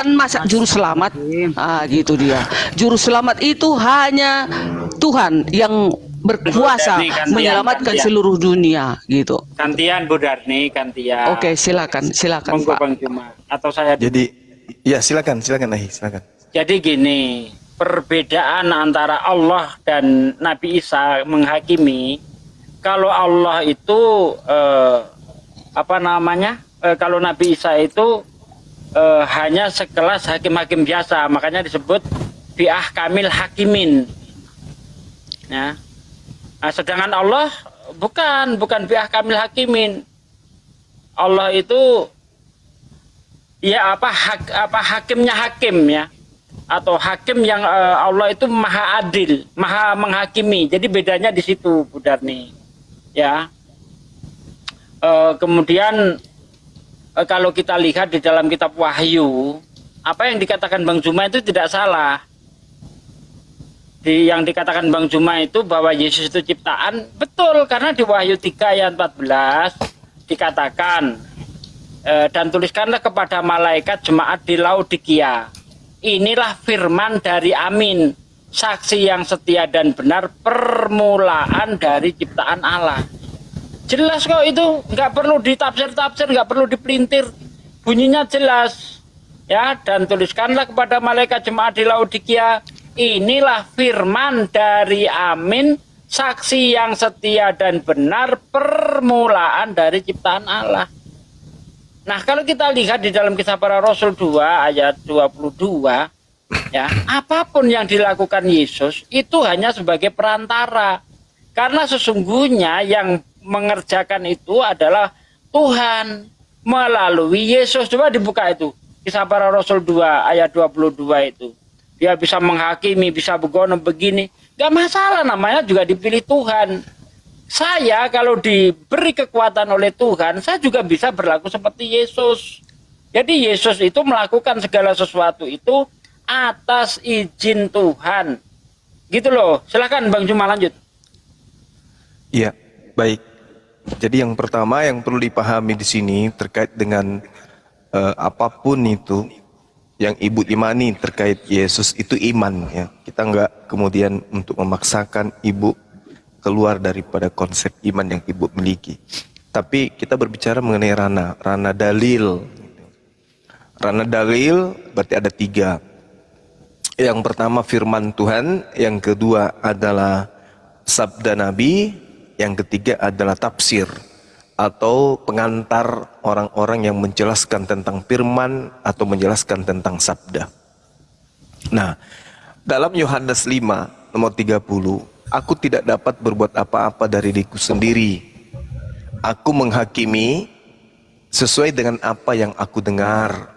Tuhan masa juru selamat. Gitu dia. Juru selamat itu hanya Tuhan yang berkuasa menyelamatkan seluruh dunia gitu. Gantian Bu Darni, gantian. Oke, silakan Monggo Pak. Bang Juma. Atau saya dulu. Jadi ya silakan Nahi, silakan. Jadi gini, perbedaan antara Allah dan Nabi Isa menghakimi. Kalau Allah itu kalau Nabi Isa itu hanya sekelas hakim-hakim biasa, makanya disebut bi'ah kamil hakimin. Ya. Nah, sedangkan Allah bukan bi'ah kamil hakimin. Allah itu ya hakimnya hakim ya, atau hakim yang Allah itu maha adil, maha menghakimi. Jadi bedanya di situ Bu Darni. Ya. Kemudian kalau kita lihat di dalam kitab Wahyu, apa yang dikatakan Bang Juma itu tidak salah. Yang dikatakan Bang Juma itu bahwa Yesus itu ciptaan, betul, karena di Wahyu 3 ayat 14 dikatakan, dan tuliskanlah kepada malaikat jemaat di Laodikia, inilah firman dari Amin, saksi yang setia dan benar, permulaan dari ciptaan Allah. Jelas kok itu, nggak perlu ditafsir-tafsir, nggak perlu dipelintir, bunyinya jelas. Ya, dan tuliskanlah kepada malaikat jemaat di Laodikia, inilah firman dari Amin, saksi yang setia dan benar, permulaan dari ciptaan Allah. Nah, kalau kita lihat di dalam Kisah Para Rasul 2 ayat 22, ya, apapun yang dilakukan Yesus itu hanya sebagai perantara. Karena sesungguhnya yang mengerjakan itu adalah Tuhan melalui Yesus. Coba dibuka itu, Kisah Para Rasul 2 ayat 22 itu. Dia bisa menghakimi, bisa begono begini. Gak masalah, namanya juga dipilih Tuhan. Saya kalau diberi kekuatan oleh Tuhan, saya juga bisa berlaku seperti Yesus. Jadi Yesus itu melakukan segala sesuatu itu atas izin Tuhan. Gitu loh. Silakan Bang Juma lanjut. Iya, baik. Jadi yang pertama yang perlu dipahami di sini terkait dengan apapun itu yang Ibu imani terkait Yesus itu iman ya. Kita nggak kemudian untuk memaksakan Ibu keluar daripada konsep iman yang Ibu miliki. Tapi kita berbicara mengenai rana dalil. Rana dalil berarti ada 3. Yang pertama firman Tuhan, yang kedua adalah sabda Nabi, yang ketiga adalah tafsir atau pengantar orang-orang yang menjelaskan tentang firman atau menjelaskan tentang sabda. Nah, dalam Yohanes 5 nomor 30, aku tidak dapat berbuat apa-apa dari diriku sendiri. Aku menghakimi sesuai dengan apa yang aku dengar,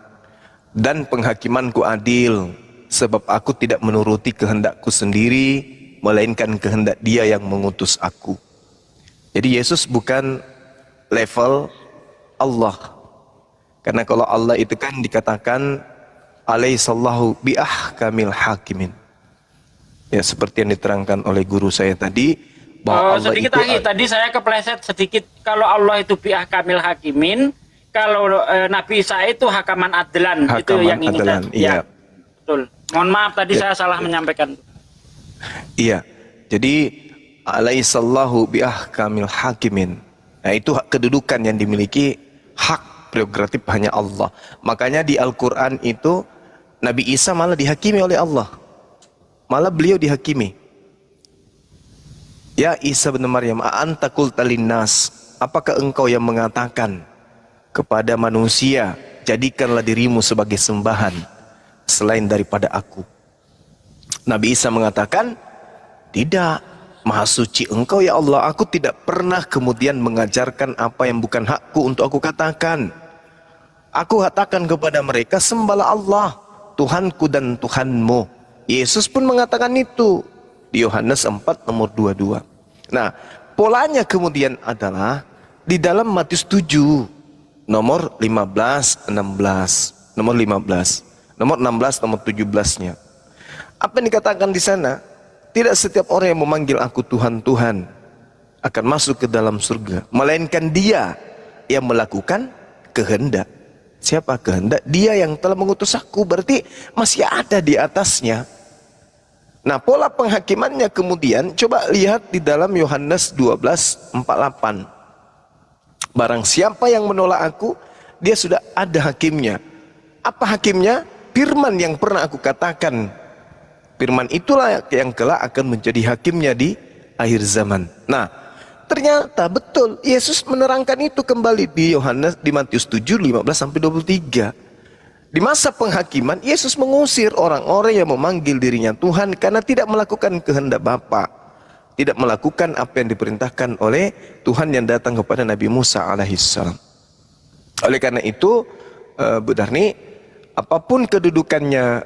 dan penghakimanku adil, sebab aku tidak menuruti kehendakku sendiri, melainkan kehendak Dia yang mengutus aku. Jadi Yesus bukan level Allah. Karena kalau Allah itu kan dikatakan alaihissallahu bi'ahkamil hakimin. Ya, seperti yang diterangkan oleh guru saya tadi, bahwa Allah sedikit itu lagi, tadi saya kepleset sedikit. Kalau Allah itu bi'ahkamil hakimin, kalau Nabi Isa itu hakaman adlan, itu yang ini adlan, iya. Ya, betul. Mohon maaf tadi saya salah menyampaikan. Iya. Jadi alaihissallahu bi'ahkamil hakimin. Nah, itu hak kedudukan yang dimiliki, hak prerogatif hanya Allah. Makanya di Al-Quran itu Nabi Isa malah dihakimi oleh Allah. Malah beliau dihakimi. Ya Isa bin Maryam, a'anta qulta linnas, apakah engkau yang mengatakan kepada manusia, jadikanlah dirimu sebagai sembahan selain daripada aku. Nabi Isa mengatakan, tidak. Maha suci engkau ya Allah, aku tidak pernah kemudian mengajarkan apa yang bukan hakku untuk aku katakan. Aku katakan kepada mereka, sembahlah Allah, Tuhanku dan Tuhanmu. Yesus pun mengatakan itu di Yohanes 4 nomor 22. Nah, polanya kemudian adalah di dalam Matius 7 nomor 15, 16, nomor 15, nomor 16, nomor 17-nya. Apa yang dikatakan di sana? Tidak setiap orang yang memanggil aku Tuhan, Tuhan akan masuk ke dalam surga, melainkan dia yang melakukan kehendak siapa? Kehendak Dia yang telah mengutus aku. Berarti masih ada di atasnya. Nah, pola penghakimannya kemudian coba lihat di dalam Yohanes 12:48. Barang siapa yang menolak aku, dia sudah ada hakimnya. Apa hakimnya? Firman yang pernah aku katakan. Firman itulah yang kelak akan menjadi hakimnya di akhir zaman. Nah, ternyata betul Yesus menerangkan itu kembali di Matius 7:15-23. Di masa penghakiman, Yesus mengusir orang-orang yang memanggil dirinya Tuhan karena tidak melakukan kehendak Bapa, tidak melakukan apa yang diperintahkan oleh Tuhan yang datang kepada Nabi Musa alaihissalam. Oleh karena itu, Bu Darni, apapun kedudukannya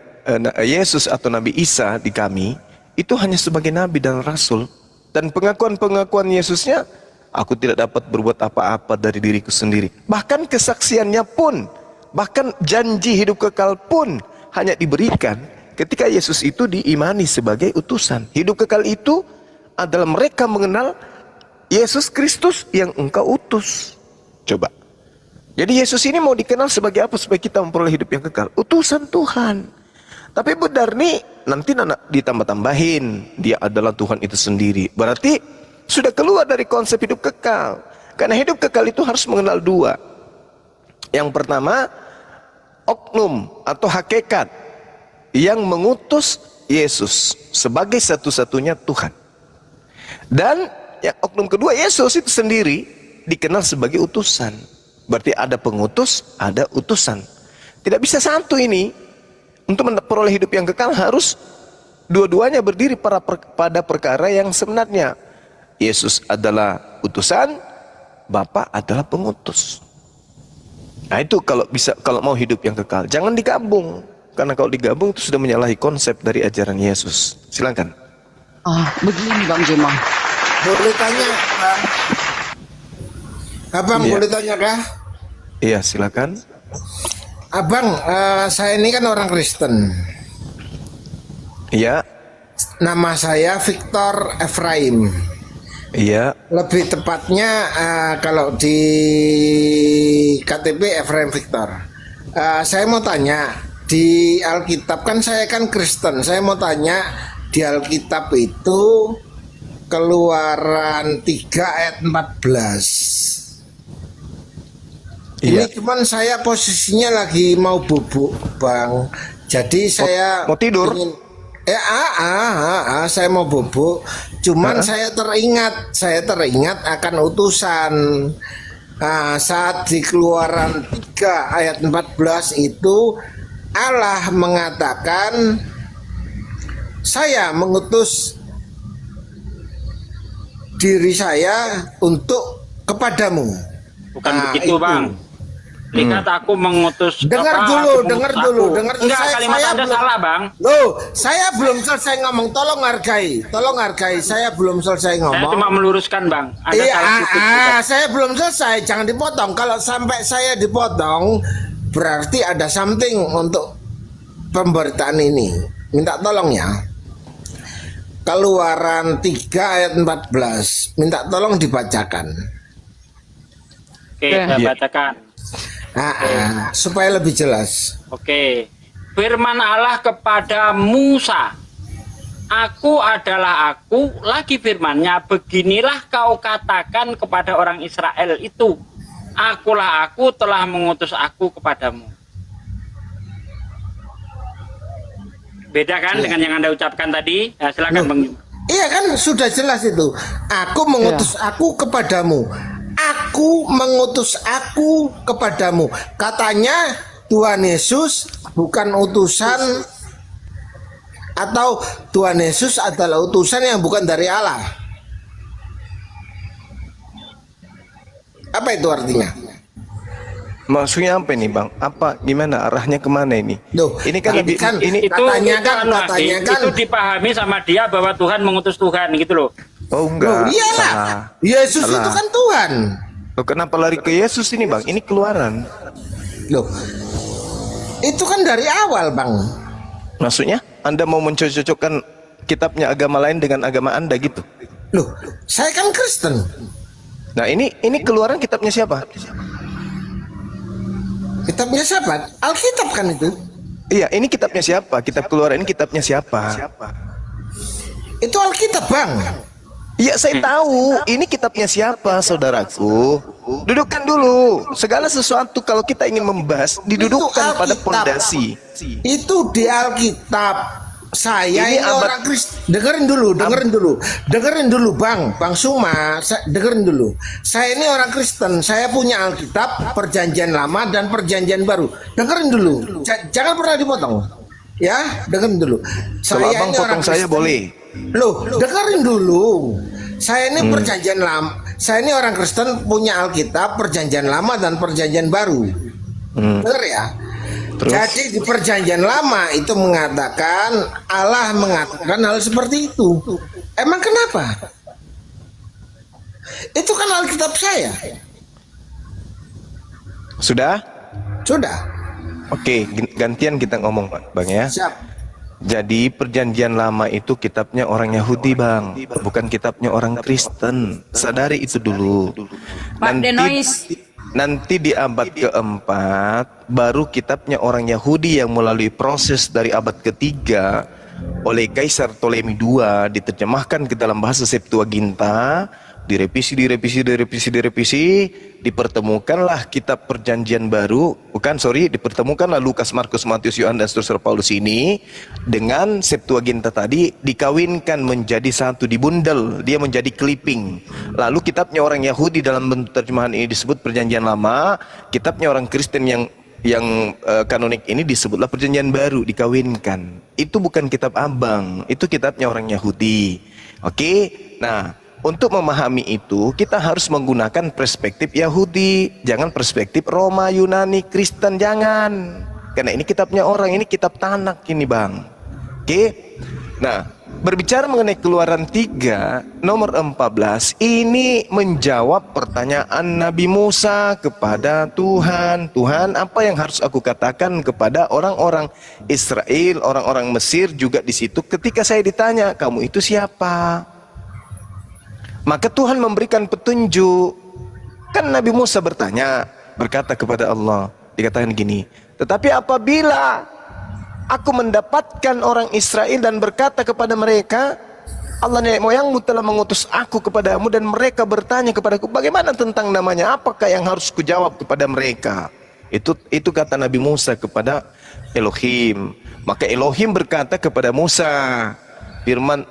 Yesus atau Nabi Isa di kami, itu hanya sebagai Nabi dan Rasul. Dan pengakuan-pengakuan Yesusnya, aku tidak dapat berbuat apa-apa dari diriku sendiri. Bahkan kesaksiannya pun, bahkan janji hidup kekal pun hanya diberikan ketika Yesus itu diimani sebagai utusan. Hidup kekal itu adalah mereka mengenal Yesus Kristus yang engkau utus. Coba. Jadi Yesus ini mau dikenal sebagai apa supaya kita memperoleh hidup yang kekal? Utusan Tuhan. Tapi Bu Darni nanti ditambah-tambahin dia adalah Tuhan itu sendiri. Berarti sudah keluar dari konsep hidup kekal. Karena hidup kekal itu harus mengenal dua. Yang pertama, oknum atau hakikat yang mengutus Yesus sebagai satu-satunya Tuhan. Dan yang oknum kedua, Yesus itu sendiri dikenal sebagai utusan. Berarti ada pengutus, ada utusan. Tidak bisa satu ini. Untuk memperoleh hidup yang kekal harus dua-duanya berdiri pada perkara yang sebenarnya. Yesus adalah utusan, Bapa adalah pengutus. Nah itu kalau mau hidup yang kekal, jangan digabung. Karena kalau digabung itu sudah menyalahi konsep dari ajaran Yesus. Silakan. Begini Bang Jemaah. Boleh tanya, Bang? Abang Iya. boleh tanya kah? Iya, silakan. Abang, saya ini kan orang Kristen. Iya. Nama saya Victor Efraim. Iya. Lebih tepatnya kalau di KTP Efraim Victor. Saya mau tanya, di Alkitab kan saya kan Kristen. Saya mau tanya, di Alkitab itu Keluaran 3 ayat 14. Iya. Ini cuman saya posisinya lagi mau bubuk, Bang. Jadi saya mau tidur? Saya mau bubuk. Cuman saya teringat akan utusan. Saat di Keluaran 3 ayat 14 itu Allah mengatakan, saya mengutus diri saya untuk kepadamu. Bukan begitu, Bang. Lihat aku mengutus. Dengar dulu. Enggak, kalimat Anda salah, Bang. Loh, saya belum selesai ngomong. Tolong hargai. Saya belum selesai ngomong. Saya cuma meluruskan, Bang. Anda salah kutip juga. Saya belum selesai. Jangan dipotong. Kalau sampai saya dipotong, berarti ada something untuk pemberitaan ini. Minta tolong ya. Keluaran 3 ayat 14. Minta tolong dibacakan. Oke, saya bacakan. Supaya lebih jelas. Oke. Firman Allah kepada Musa, aku adalah aku, lagi firmannya, beginilah kau katakan kepada orang Israel itu, akulah aku, telah mengutus aku kepadamu. Beda kan dengan yang Anda ucapkan tadi? Nah, silakan Bang. Iya kan sudah jelas itu. Aku mengutus aku kepadamu. Aku mengutus aku kepadamu. Katanya Tuhan Yesus bukan utusan, atau Tuhan Yesus adalah utusan yang bukan dari Allah. Apa itu artinya? Maksudnya apa ini, Bang? Apa gimana arahnya kemana ini? Duh, ini kan lebih ini katanya kan itu dipahami sama dia bahwa Tuhan mengutus Tuhan gitu loh. Oh enggak. Loh, iyalah. Yesus itu kan Tuhan. Loh, kenapa lari ke Yesus ini, Bang? Ini Keluaran. Loh. Itu kan dari awal, Bang. Maksudnya Anda mau mencocokkan kitabnya agama lain dengan agama Anda gitu? Loh, saya kan Kristen. Nah, ini Keluaran kitabnya siapa? Kitabnya siapa? Alkitab kan itu? Iya, ini kitabnya siapa? Kitab Keluaran ini kitabnya siapa? Itu Alkitab, Bang. Iya, saya tahu. Ini kitabnya siapa, saudaraku? Dudukkan dulu. Segala sesuatu kalau kita ingin membahas, didudukkan pada pondasi. Itu di Alkitab. Saya ini orang Kristen. Dengerin dulu, Bang Suma. Dengerin dulu. Saya ini orang Kristen. Saya punya Alkitab, Perjanjian Lama dan Perjanjian Baru. Dengerin dulu. Jangan pernah dipotong. Ya, dengerin dulu. Kalau abang potong saya boleh. Loh, dengerin dulu. Saya ini Perjanjian Lama. Saya ini orang Kristen, punya Alkitab, Perjanjian Lama dan Perjanjian Baru. Bener ya? Terus? Jadi di Perjanjian Lama itu mengatakan, Allah mengatakan hal seperti itu. Emang kenapa? Itu kan Alkitab saya. Sudah? Sudah. Oke, gantian kita ngomong, Bang ya. Siap. Jadi Perjanjian Lama itu kitabnya orang Yahudi, Bang, bukan kitabnya orang Kristen. Sadari itu dulu. Nanti di abad keempat baru kitabnya orang Yahudi yang melalui proses dari abad ketiga oleh Kaisar Ptolemy II diterjemahkan ke dalam bahasa Septuaginta, direvisi, dipertemukanlah kitab Perjanjian Baru, dipertemukanlah Lukas, Markus, Matius, Yohanes dan seterusnya Paulus ini dengan Septuaginta tadi, dikawinkan menjadi satu, dibundel, dia menjadi clipping. Lalu kitabnya orang Yahudi dalam bentuk terjemahan ini disebut Perjanjian Lama, kitabnya orang Kristen yang kanonik ini disebutlah Perjanjian Baru, dikawinkan. Itu bukan kitab abang, itu kitabnya orang Yahudi. Oke, nah untuk memahami itu, kita harus menggunakan perspektif Yahudi, jangan perspektif Roma, Yunani, Kristen, jangan. Karena ini kitabnya orang, ini kitab Tanak ini, Bang. Oke? Nah, berbicara mengenai Keluaran 3, nomor 14, ini menjawab pertanyaan Nabi Musa kepada Tuhan. Tuhan, apa yang harus aku katakan kepada orang-orang Israel, orang-orang Mesir juga di situ ketika saya ditanya, kamu itu siapa? Maka Tuhan memberikan petunjuk. Kan Nabi Musa berkata kepada Allah, dikatakan gini, tetapi apabila aku mendapatkan orang Israel dan berkata kepada mereka, Allah nenek moyangmu telah mengutus aku kepadamu, dan mereka bertanya kepadaku, bagaimana tentang namanya, apakah yang harus kujawab kepada mereka? Itu kata Nabi Musa kepada Elohim. Maka Elohim berkata kepada Musa, firman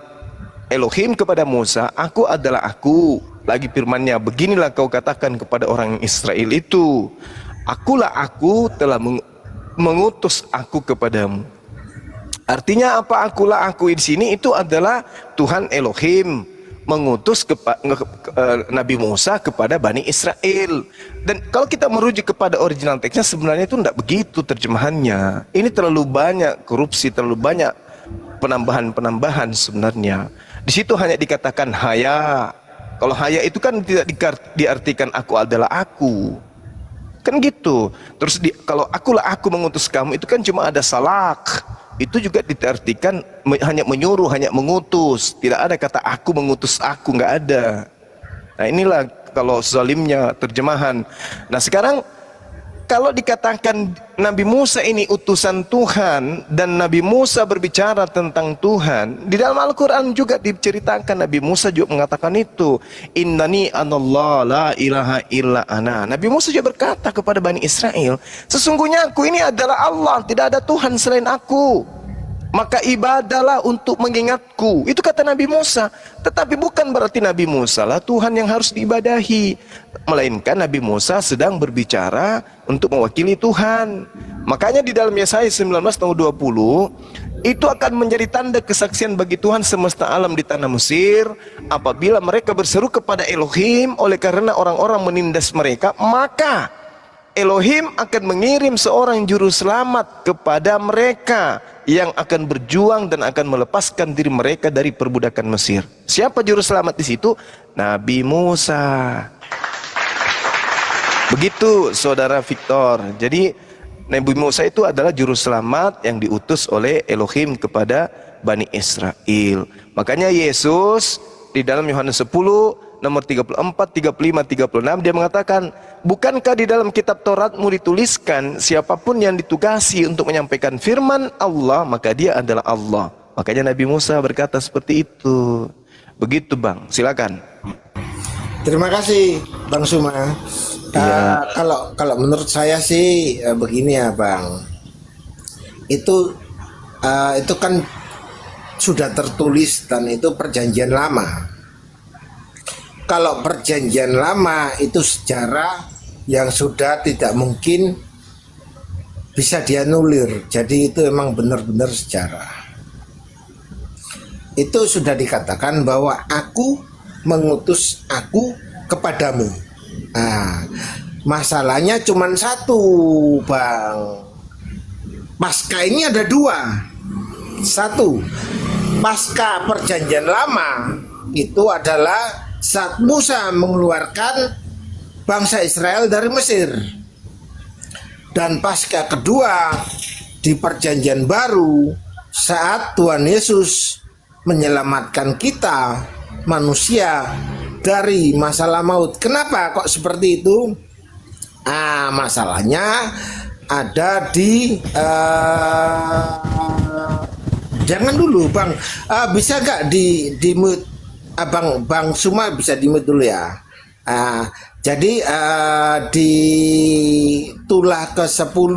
Elohim kepada Musa, aku adalah aku. Lagi firmannya, beginilah kau katakan kepada orang Israel itu, akulah aku telah mengutus aku kepadamu. Artinya apa akulah aku di sini? Itu adalah Tuhan Elohim mengutus Nabi Musa kepada Bani Israel. Dan kalau kita merujuk kepada original teksnya, sebenarnya itu tidak begitu terjemahannya. Ini terlalu banyak korupsi, terlalu banyak penambahan sebenarnya. Di situ hanya dikatakan haya. Kalau haya itu kan tidak diartikan aku adalah aku. Kan gitu. Terus kalau akulah aku mengutus kamu, itu kan cuma ada salak. Itu juga diartikan hanya menyuruh, hanya mengutus. Tidak ada kata aku mengutus aku, nggak ada. Nah inilah kalau zalimnya terjemahan. Nah sekarang kalau dikatakan Nabi Musa ini utusan Tuhan dan Nabi Musa berbicara tentang Tuhan, di dalam Al-Quran juga diceritakan Nabi Musa juga mengatakan itu, innani anallah la ilaha illa ana. Nabi Musa juga berkata kepada Bani Israel, sesungguhnya aku ini adalah Allah, tidak ada Tuhan selain aku, maka ibadahlah untuk mengingatku. Itu kata Nabi Musa. Tetapi bukan berarti Nabi Musa lah Tuhan yang harus diibadahi, melainkan Nabi Musa sedang berbicara untuk mewakili Tuhan. Makanya di dalam Yesaya 19:20 itu akan menjadi tanda kesaksian bagi Tuhan semesta alam di tanah Mesir, apabila mereka berseru kepada Elohim oleh karena orang-orang menindas mereka, maka Elohim akan mengirim seorang juru selamat kepada mereka yang akan berjuang dan akan melepaskan diri mereka dari perbudakan Mesir. Siapa juru selamat di situ? Nabi Musa. Begitu saudara Victor. Jadi Nabi Musa itu adalah juru selamat yang diutus oleh Elohim kepada Bani Israel. Makanya Yesus di dalam Yohanes 10 nomor 34, 35, 36 dia mengatakan, bukankah di dalam kitab Tauratmu dituliskan siapapun yang ditugasi untuk menyampaikan firman Allah maka dia adalah Allah. Makanya Nabi Musa berkata seperti itu. Begitu Bang, silakan. Terima kasih Bang Suma. Kalau menurut saya sih begini ya Bang. Itu kan sudah tertulis dan itu perjanjian lama. Kalau perjanjian lama itu sejarah yang sudah tidak mungkin bisa dianulir. Jadi itu memang benar-benar sejarah. Itu sudah dikatakan bahwa aku mengutus aku kepadamu. Nah, masalahnya cuma satu Bang. Pasca ini ada dua. Satu, pasca perjanjian lama itu adalah saat Musa mengeluarkan bangsa Israel dari Mesir. Dan pasca kedua di perjanjian baru saat Tuhan Yesus menyelamatkan kita manusia dari masalah maut. Kenapa kok seperti itu? Masalahnya ada di jangan dulu Bang, bisa gak di mute Bang Suma, bisa di mute dulu ya. Jadi di tulah ke-10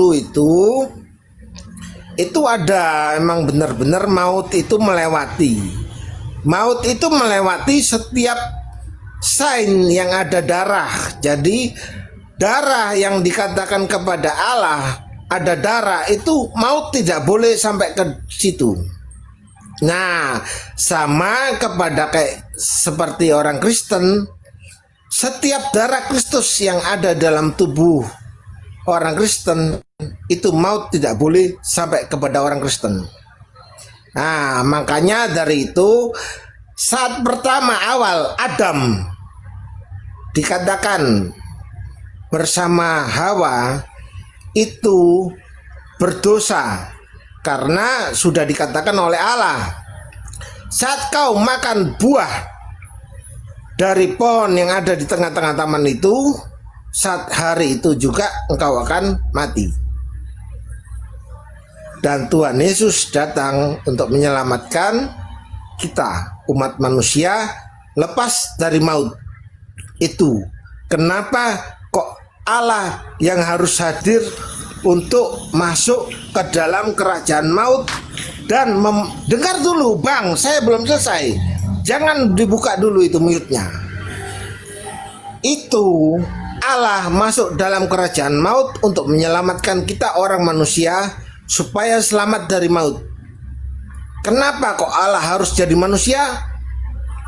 itu ada emang benar-benar maut itu melewati. Maut itu melewati setiap sign yang ada darah. Jadi darah yang dikatakan kepada Allah ada darah itu maut tidak boleh sampai ke situ. Nah, sama kepada kayak seperti orang Kristen, setiap darah Kristus yang ada dalam tubuh orang Kristen itu maut tidak boleh sampai kepada orang Kristen. Nah, makanya dari itu saat pertama awal Adam dikatakan bersama Hawa itu berdosa karena sudah dikatakan oleh Allah, saat kau makan buah dari pohon yang ada di tengah-tengah taman itu, saat hari itu juga engkau akan mati. Dan Tuhan Yesus datang untuk menyelamatkan kita, umat manusia, lepas dari maut itu. Kenapa kok Allah yang harus hadir untuk masuk ke dalam kerajaan maut dan dengar dulu Bang, saya belum selesai. Jangan dibuka dulu itu mute-nya. Itu Allah masuk dalam kerajaan maut untuk menyelamatkan kita orang manusia supaya selamat dari maut. Kenapa kok Allah harus jadi manusia?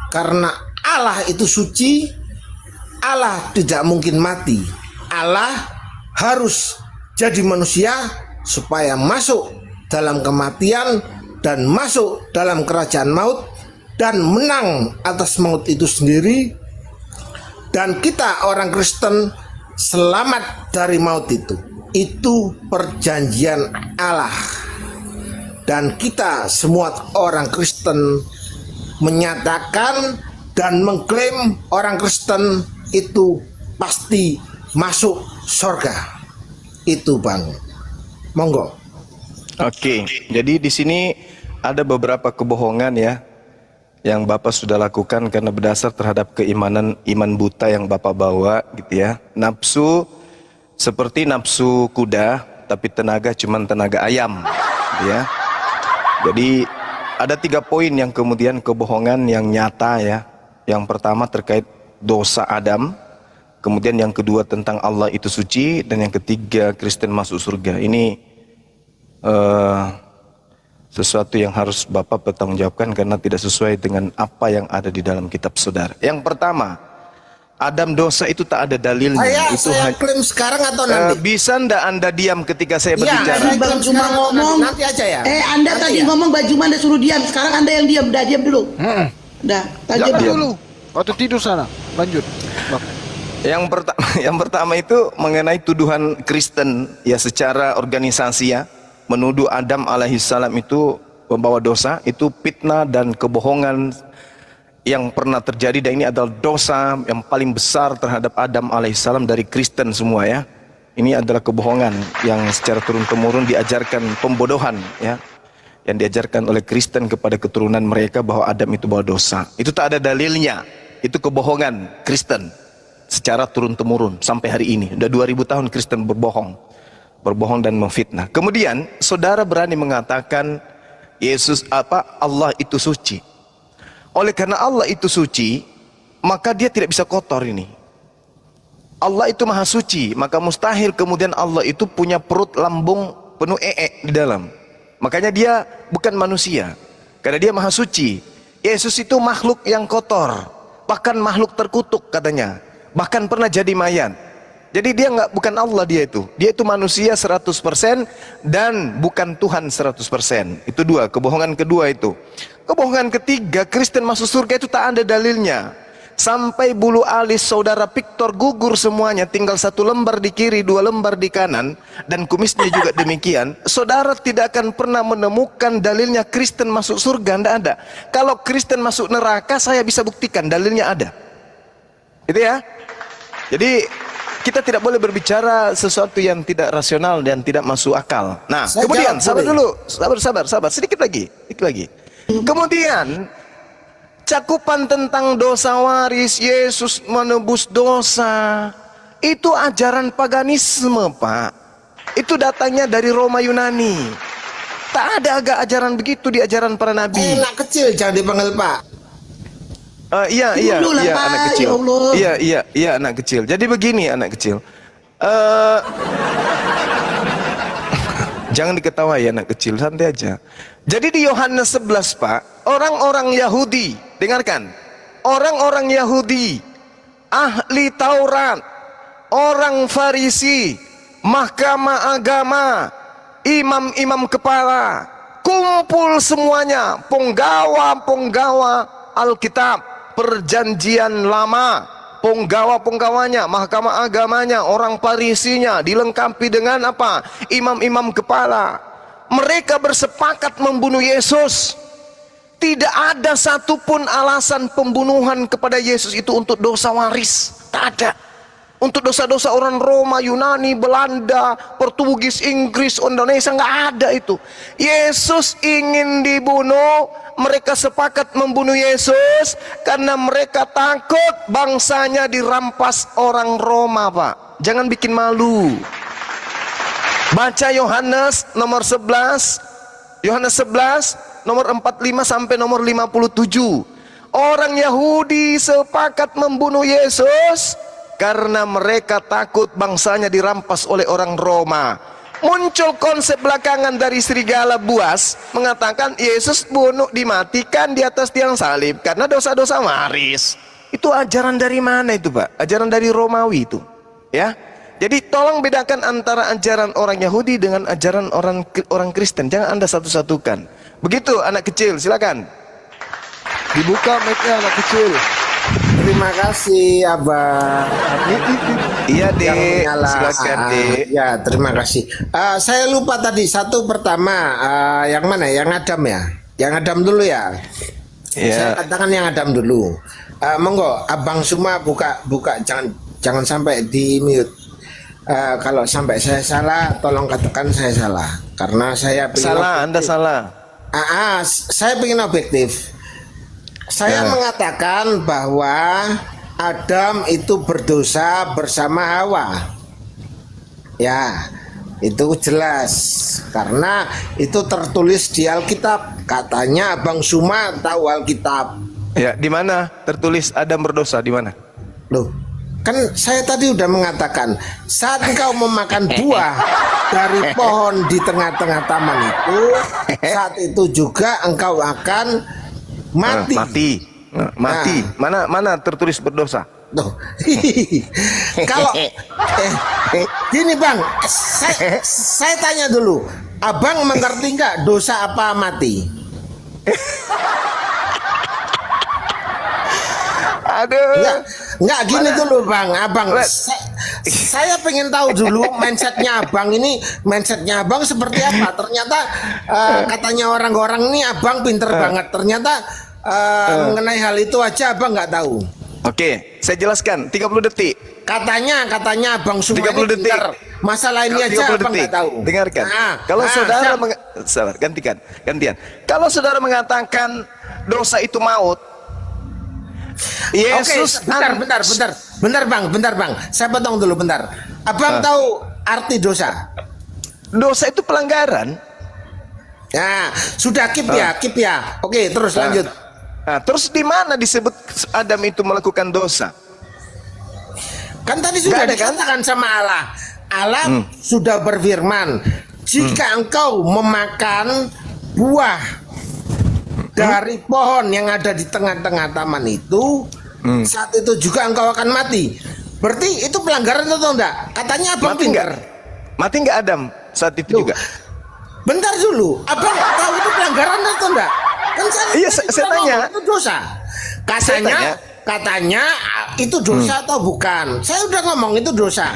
Karena Allah itu suci, Allah tidak mungkin mati. Allah harus jadi manusia supaya masuk dalam kematian dan masuk dalam kerajaan maut dan menang atas maut itu sendiri. Dan kita orang Kristen selamat dari maut itu. Itu perjanjian Allah. Dan kita semua orang Kristen menyatakan dan mengklaim orang Kristen itu pasti masuk surga. Itu Bang. Monggo. Oke, jadi di sini ada beberapa kebohongan ya yang Bapak sudah lakukan karena berdasar terhadap keimanan iman buta yang Bapak bawa gitu ya. Nafsu seperti nafsu kuda, tapi tenaga cuman tenaga ayam, gitu ya. Jadi ada 3 poin yang kemudian kebohongan yang nyata ya. Yang pertama terkait dosa Adam, kemudian yang kedua tentang Allah itu suci, dan yang ketiga Kristen masuk surga. Ini sesuatu yang harus Bapak bertanggungjawabkan karena tidak sesuai dengan apa yang ada di dalam kitab saudara. Yang pertama, Adam dosa itu tak ada dalilnya. Saya klaim sekarang atau nanti? Bisa ndak Anda diam ketika saya berbicara? Saya klaim cuma ngomong nanti aja ya. Anda nanti tadi ya? Ngomong Baju Anda suruh diam. Sekarang Anda yang diam. Udah diam dulu. Udah, diam dulu. Waktu tidur sana. Lanjut. Yang pertama itu mengenai tuduhan Kristen ya secara organisasi ya, menuduh Adam alaihissalam itu membawa dosa, itu fitnah dan kebohongan yang pernah terjadi, dan ini adalah dosa yang paling besar terhadap Adam alaihissalam dari Kristen semua ya. Ini adalah kebohongan yang secara turun-temurun diajarkan, pembodohan ya, yang diajarkan oleh Kristen kepada keturunan mereka bahwa Adam itu bawa dosa. Itu tak ada dalilnya. Itu kebohongan Kristen secara turun-temurun sampai hari ini. Udah 2000 tahun Kristen berbohong dan memfitnah. Kemudian saudara berani mengatakan Allah itu suci. Oleh karena Allah itu suci, maka dia tidak bisa kotor ini. Allah itu maha suci, maka mustahil kemudian Allah itu punya perut lambung penuh di dalam. Makanya dia bukan manusia, karena dia maha suci. Yesus itu makhluk yang kotor, bahkan makhluk terkutuk katanya, bahkan pernah jadi mayat. Jadi dia bukan Allah, dia itu manusia 100% dan bukan Tuhan 100%. Itu dua, kebohongan kedua itu. Kebohongan ketiga, Kristen masuk surga itu tak ada dalilnya. Sampai bulu alis saudara Victor gugur semuanya, tinggal 1 lembar di kiri, 2 lembar di kanan, dan kumisnya juga demikian. Saudara tidak akan pernah menemukan dalilnya Kristen masuk surga, tidak ada. Kalau Kristen masuk neraka, saya bisa buktikan dalilnya ada. Gitu ya. Jadi kita tidak boleh berbicara sesuatu yang tidak rasional dan tidak masuk akal. Nah, kemudian sabar dulu, sabar, sedikit lagi. Kemudian cakupan tentang dosa waris, Yesus menebus dosa, itu ajaran paganisme, Pak. Itu datangnya dari Roma Yunani. Tak ada ajaran begitu di ajaran para nabi. Anak kecil jangan dipanggil Pak. Iya anak kecil. Iya anak kecil. Jadi begini anak kecil. Jangan diketawai anak kecil, santai aja. Jadi di Yohanes 11 Pak, orang-orang Yahudi, dengarkan, orang-orang Yahudi, ahli Taurat, orang Farisi, mahkamah agama, imam-imam kepala, kumpul semuanya, penggawa Alkitab, perjanjian lama, penggawa-penggawanya, mahkamah agamanya, orang Farisinya, dilengkapi dengan apa? Imam-imam kepala. Mereka bersepakat membunuh Yesus. Tidak ada satupun alasan pembunuhan kepada Yesus itu untuk dosa waris. Tak ada. Untuk dosa-dosa orang Roma, Yunani, Belanda, Portugis, Inggris, Indonesia, nggak ada itu. Yesus ingin dibunuh. Mereka sepakat membunuh Yesus karena mereka takut bangsanya dirampas orang Roma, Pak. Jangan bikin malu. Baca Yohanes nomor 11, Yohanes 11 nomor 45 sampai nomor 57. Orang Yahudi sepakat membunuh Yesus karena mereka takut bangsanya dirampas oleh orang Roma. Muncul konsep belakangan dari serigala buas mengatakan Yesus dimatikan di atas tiang salib karena dosa-dosa waris. Itu ajaran dari mana itu, Pak? Ajaran dari Romawi itu, ya. Jadi tolong bedakan antara ajaran orang Yahudi dengan ajaran orang Kristen. Jangan Anda satu-satukan. Begitu anak kecil, silakan. Dibuka mic-nya anak kecil. Terima kasih Abang. Iya Dek, silakan Dek. Ya terima kasih. Saya lupa tadi satu pertama yang mana? Yang Adam ya? Yang Adam dulu ya. Saya katakan yang Adam dulu. Monggo Abang semua buka jangan sampai di mute. Kalau sampai saya salah, tolong katakan saya salah. Karena saya salah, Anda salah. Saya ingin objektif. Saya mengatakan bahwa Adam itu berdosa bersama Hawa. Ya, itu jelas. Karena itu tertulis di Alkitab. Katanya Abang Suma tahu Alkitab. Ya, di mana tertulis Adam berdosa? Di mana? Loh, kan saya tadi udah mengatakan saat engkau memakan buah dari pohon di tengah-tengah taman itu, saat itu juga engkau akan mati. Mati. Mana tertulis berdosa? Tuh. Kalau gini Bang, saya tanya dulu, Abang mengerti nggak dosa apa mati? Aduh. Enggak gini dulu Bang, Abang. Saya pengen tahu dulu mindsetnya Abang ini, mindsetnya Abang seperti apa? Ternyata katanya orang-orang ini Abang pinter banget. Ternyata mengenai hal itu aja abang nggak tahu. Oke, saya jelaskan 30 detik. Katanya Abang Suma 30 ini detik. pintar. Masalah ini aja abang nggak tahu. Dengarkan. Kalau saudara sabar, gantian. Kalau saudara mengatakan dosa itu maut, Yesus. Bentar bang. Saya potong dulu bentar. Abang tahu arti dosa? Dosa itu pelanggaran. Nah, sudah keep ya. Oke, terus lanjut. Nah, terus di mana disebut Adam itu melakukan dosa? Kan tadi sudah dikatakan sama Allah. Allah sudah berfirman, jika engkau memakan buah dari pohon yang ada di tengah-tengah taman itu, saat itu juga engkau akan mati. Berarti itu pelanggaran atau enggak? Katanya abang pintar. Mati enggak Adam saat itu juga? Bentar dulu, abang tahu itu pelanggaran atau enggak? Kan saya tanya. Itu dosa. Katanya itu dosa atau bukan? Saya udah ngomong itu dosa.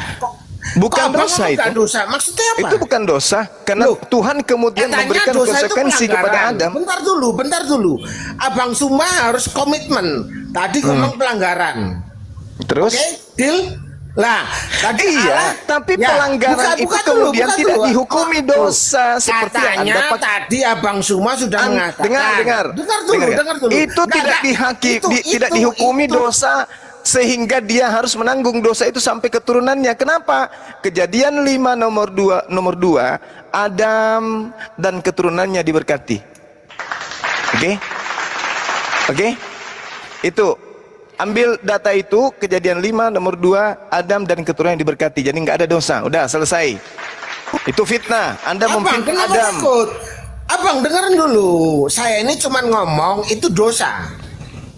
Bukan dosa itu. Dosa. Maksudnya apa? Itu bukan dosa karena Tuhan kemudian memberikan konsekuensi kepada Adam. Bentar dulu. Abang Suma harus komitmen. Tadi ngomong pelanggaran. Terus? Oke, deal. Lah, tadi tapi pelanggaran itu kemudian tidak dihukumi dosa seperti katanya tadi Abang Suma sudah mengatakan. Dengar dulu. Itu tidak dihukumi dosa sehingga dia harus menanggung dosa itu sampai keturunannya. Kenapa? Kejadian 5 nomor 2 Adam dan keturunannya diberkati. Oke? Itu ambil data itu, kejadian 5 nomor 2 Adam dan keturunannya diberkati. Jadi nggak ada dosa. Udah selesai. Itu fitnah. Anda memfitnah Adam. Takut? Abang dengerin dulu. Saya ini cuma ngomong itu dosa.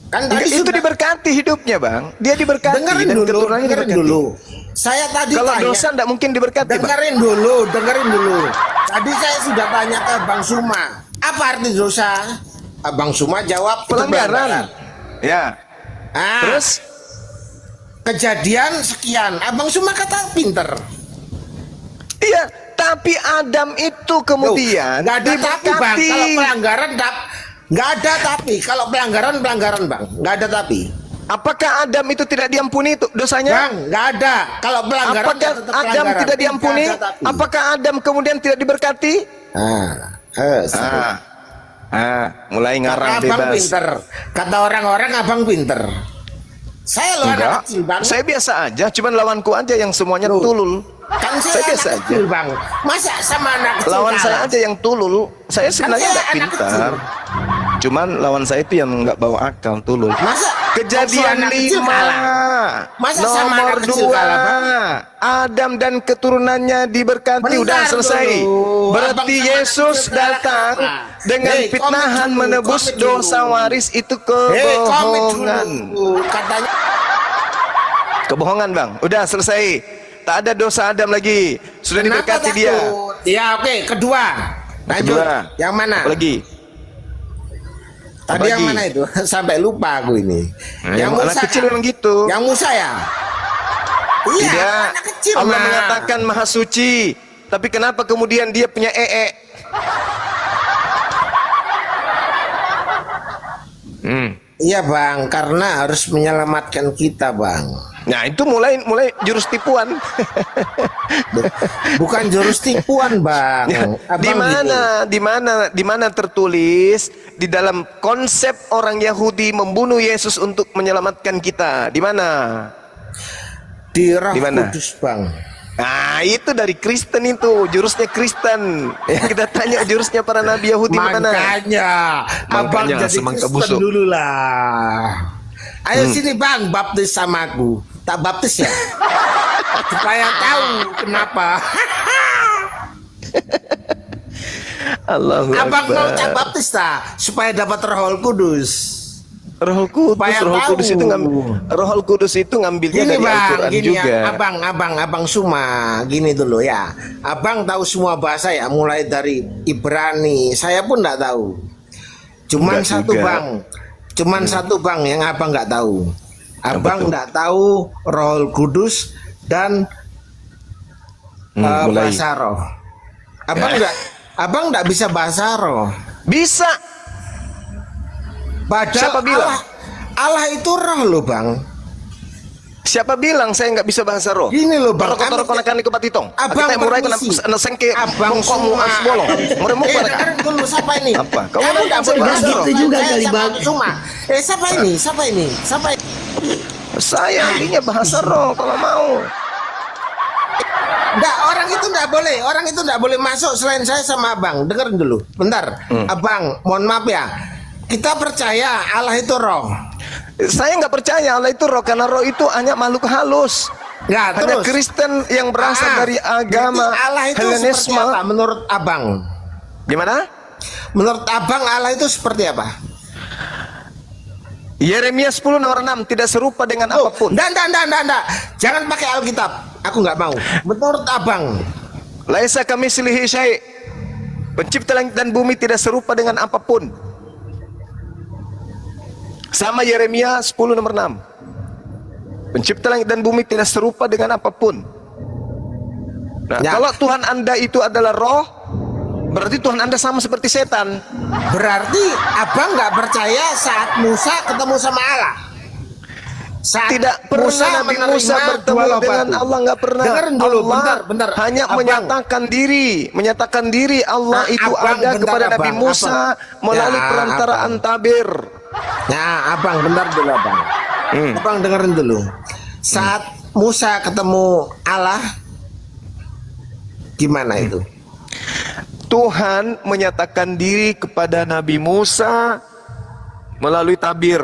Kan tadi itu diberkati hidupnya, Bang. Dia diberkati dan keturunannya diberkati. Dulu. Saya tadi kalau tanya, dosa enggak mungkin diberkati, dengerin Bang. dulu. Tadi saya sudah tanya ke Abang Suma, apa arti dosa? Abang Suma jawab pelanggaran. Ya. Terus kejadian sekian, Abang Suma kata pinter. Iya, tapi Adam itu kemudian nggak ada tapi, Bang. Kalau pelanggaran nggak ada tapi. Kalau pelanggaran Bang, nggak ada tapi. Apakah Adam itu tidak diampuni itu dosanya? Bang, nggak ada. Kalau pelanggaran apakah Adam tidak diampuni? Apakah Adam kemudian tidak diberkati? Mulai ngarang bebas. Abang pinter. Kata orang-orang abang pinter. Saya loh anak kecil, Bang. Saya biasa aja, cuman lawanku aja yang semuanya tulul. Kan saya biasa aja, Bang. Masa sama anak kecil? Lawan saya aja yang tulul. Saya sebenarnya nggak pintar. Cuman lawan saya itu yang nggak bawa akal, tulul. Masa kejadian 5 nomor 2 Adam dan keturunannya diberkati. Udah selesai. Berarti Yesus datang dengan fitnahan menebus dosa waris itu kebohongan. Katanya kebohongan, Bang. Udah selesai. Tak ada dosa Adam lagi. Sudah diberkati dia. Ya, oke. Kedua. Lanjut. Yang mana? Apa lagi? Tadi yang mana itu? Sampai lupa aku ini. Yang anak kecil memang gitu. Yang Musa ya? Iya, tidak. anak kecil. Allah mengatakan maha suci. Tapi kenapa kemudian dia punya Iya, Bang, karena harus menyelamatkan kita, Bang. Nah, itu mulai jurus tipuan. Bukan jurus tipuan, Bang. Ya, di mana tertulis di dalam konsep orang Yahudi membunuh Yesus untuk menyelamatkan kita? Di mana? Di Roh Kudus, Bang. Nah, itu dari Kristen itu, jurusnya Kristen. Kita tanya jurusnya para nabi Yahudi mana? Makanya abang jadi Kristen dulu lah. Ayo sini, Bang, baptis sama aku. Tak baptis ya? Supaya tahu kenapa. Allahu Abang Akbar. mau tak baptis tak? Supaya dapat Roh Kudus. Roh Kudus itu ngambilnya gini, dari Bang, Al-Quran gini juga. Ya, abang Suma, gini dulu ya. Abang tahu semua bahasa ya, mulai dari Ibrani. Saya pun nggak tahu. Cuman Enggak satu juga. Bang, satu Bang yang abang nggak tahu. Abang nggak tahu Roh Kudus dan bahasa roh. Abang nggak bisa bahasa roh. Bisa. Padahal Siapa bilang? Allah itu roh loh bang. Siapa bilang saya nggak bisa bahasa roh? Gini loh bang. Kotor konakan ke patitong. Abang kita mulai kena permisi. sengke. Abang bongkong semua. bolong. Meremuk pada. Dengerin dulu siapa ini? Apa? Kamu Kamu nggak nggak bisa boleh bahasa bahasa roh? Itu juga kali, Sama Bang. Cuma. Siapa ini? Siapa ini? Siapa ini? Saya ahlinya bahasa roh kalau mau. Nggak, orang itu nggak boleh. Orang itu nggak boleh masuk selain saya sama abang. Dengerin dulu, bentar. Abang, mohon maaf ya. Kita percaya Allah itu roh. Saya nggak percaya Allah itu roh, karena roh itu hanya makhluk halus. Ya, Hanya terus. Kristen yang berasal dari agama Berarti Allah itu seperti Helenisme. apa menurut abang? Gimana? Menurut abang Allah itu seperti apa? Yeremia 10 nomor 6, tidak serupa dengan Oh, apapun. Nggak. Jangan pakai Alkitab. Aku nggak mau. Menurut abang. Laisa kamitslihi syai'. Pencipta langit dan bumi tidak serupa dengan apapun. Sama Yeremia 10 nomor 6. Pencipta langit dan bumi tidak serupa dengan apapun. Nah, Ya. kalau Tuhan Anda itu adalah roh, berarti Tuhan Anda sama seperti setan. Berarti abang nggak percaya saat Musa ketemu sama Allah. Saat Tidak pernah Nabi menerima Musa bertemu dua loh dengan batu. Allah, nggak pernah. Dengerin dulu, Allah bentar. hanya Abang. menyatakan diri Allah Nah, itu abang, ada bentar, kepada Nabi abang, Musa abang. melalui Ya, perantaraan tabir. Nah, abang bentar dulu abang. Abang dengerin dulu. Saat Musa ketemu Allah, gimana itu? Tuhan menyatakan diri kepada Nabi Musa melalui tabir.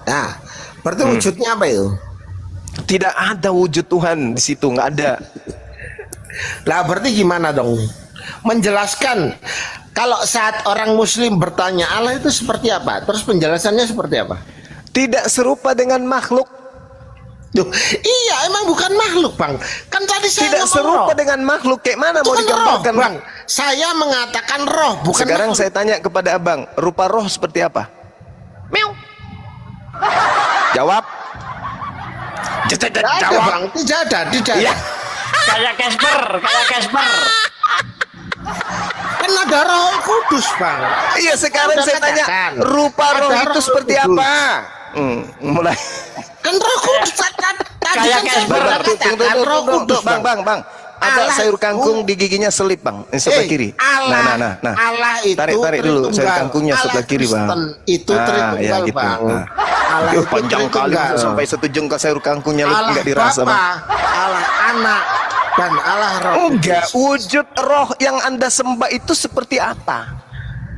Nah, berarti wujudnya apa itu? Tidak ada wujud Tuhan di situ, nggak ada. Lah berarti gimana dong? Menjelaskan kalau saat orang Muslim bertanya Allah itu seperti apa? Terus penjelasannya seperti apa? Tidak serupa dengan makhluk. Duh, iya emang bukan makhluk bang. Kan tadi saya Tidak ngomong serupa roh. dengan makhluk. Kayak mana Itu mau kan roh digambarkan? bang. Saya mengatakan roh bukan Sekarang makhluk. saya tanya kepada abang, rupa roh seperti apa? Meow. Jawab. Tidak ada bang, tidak ada. Iya. Kayak Casper. Kan ada roh kudus bang. Iya, sekarang Udah saya tanya, katakan. rupa roh Ada itu roh seperti kudus. apa? Mulai. Kan roh kudus tadi Kayak kan saya Casper. sudah katakan roh kudus Bang. Ada Allah sayur kangkung itu- di giginya selip bang, sebelah kiri. Allah, Nah. Allah itu Tarik dulu sayur Tritunggal. kangkungnya Allah sebelah kiri bang. Kristen itu Tritunggal, Bang. Allah Yo, itu panjang kali Tritunggal. sampai satu jengkal sayur kangkungnya Allah nggak dirasa Bapa, bang. Allah Anak, dan Allah Roh Enggak, Kudus. wujud roh yang anda sembah itu seperti apa?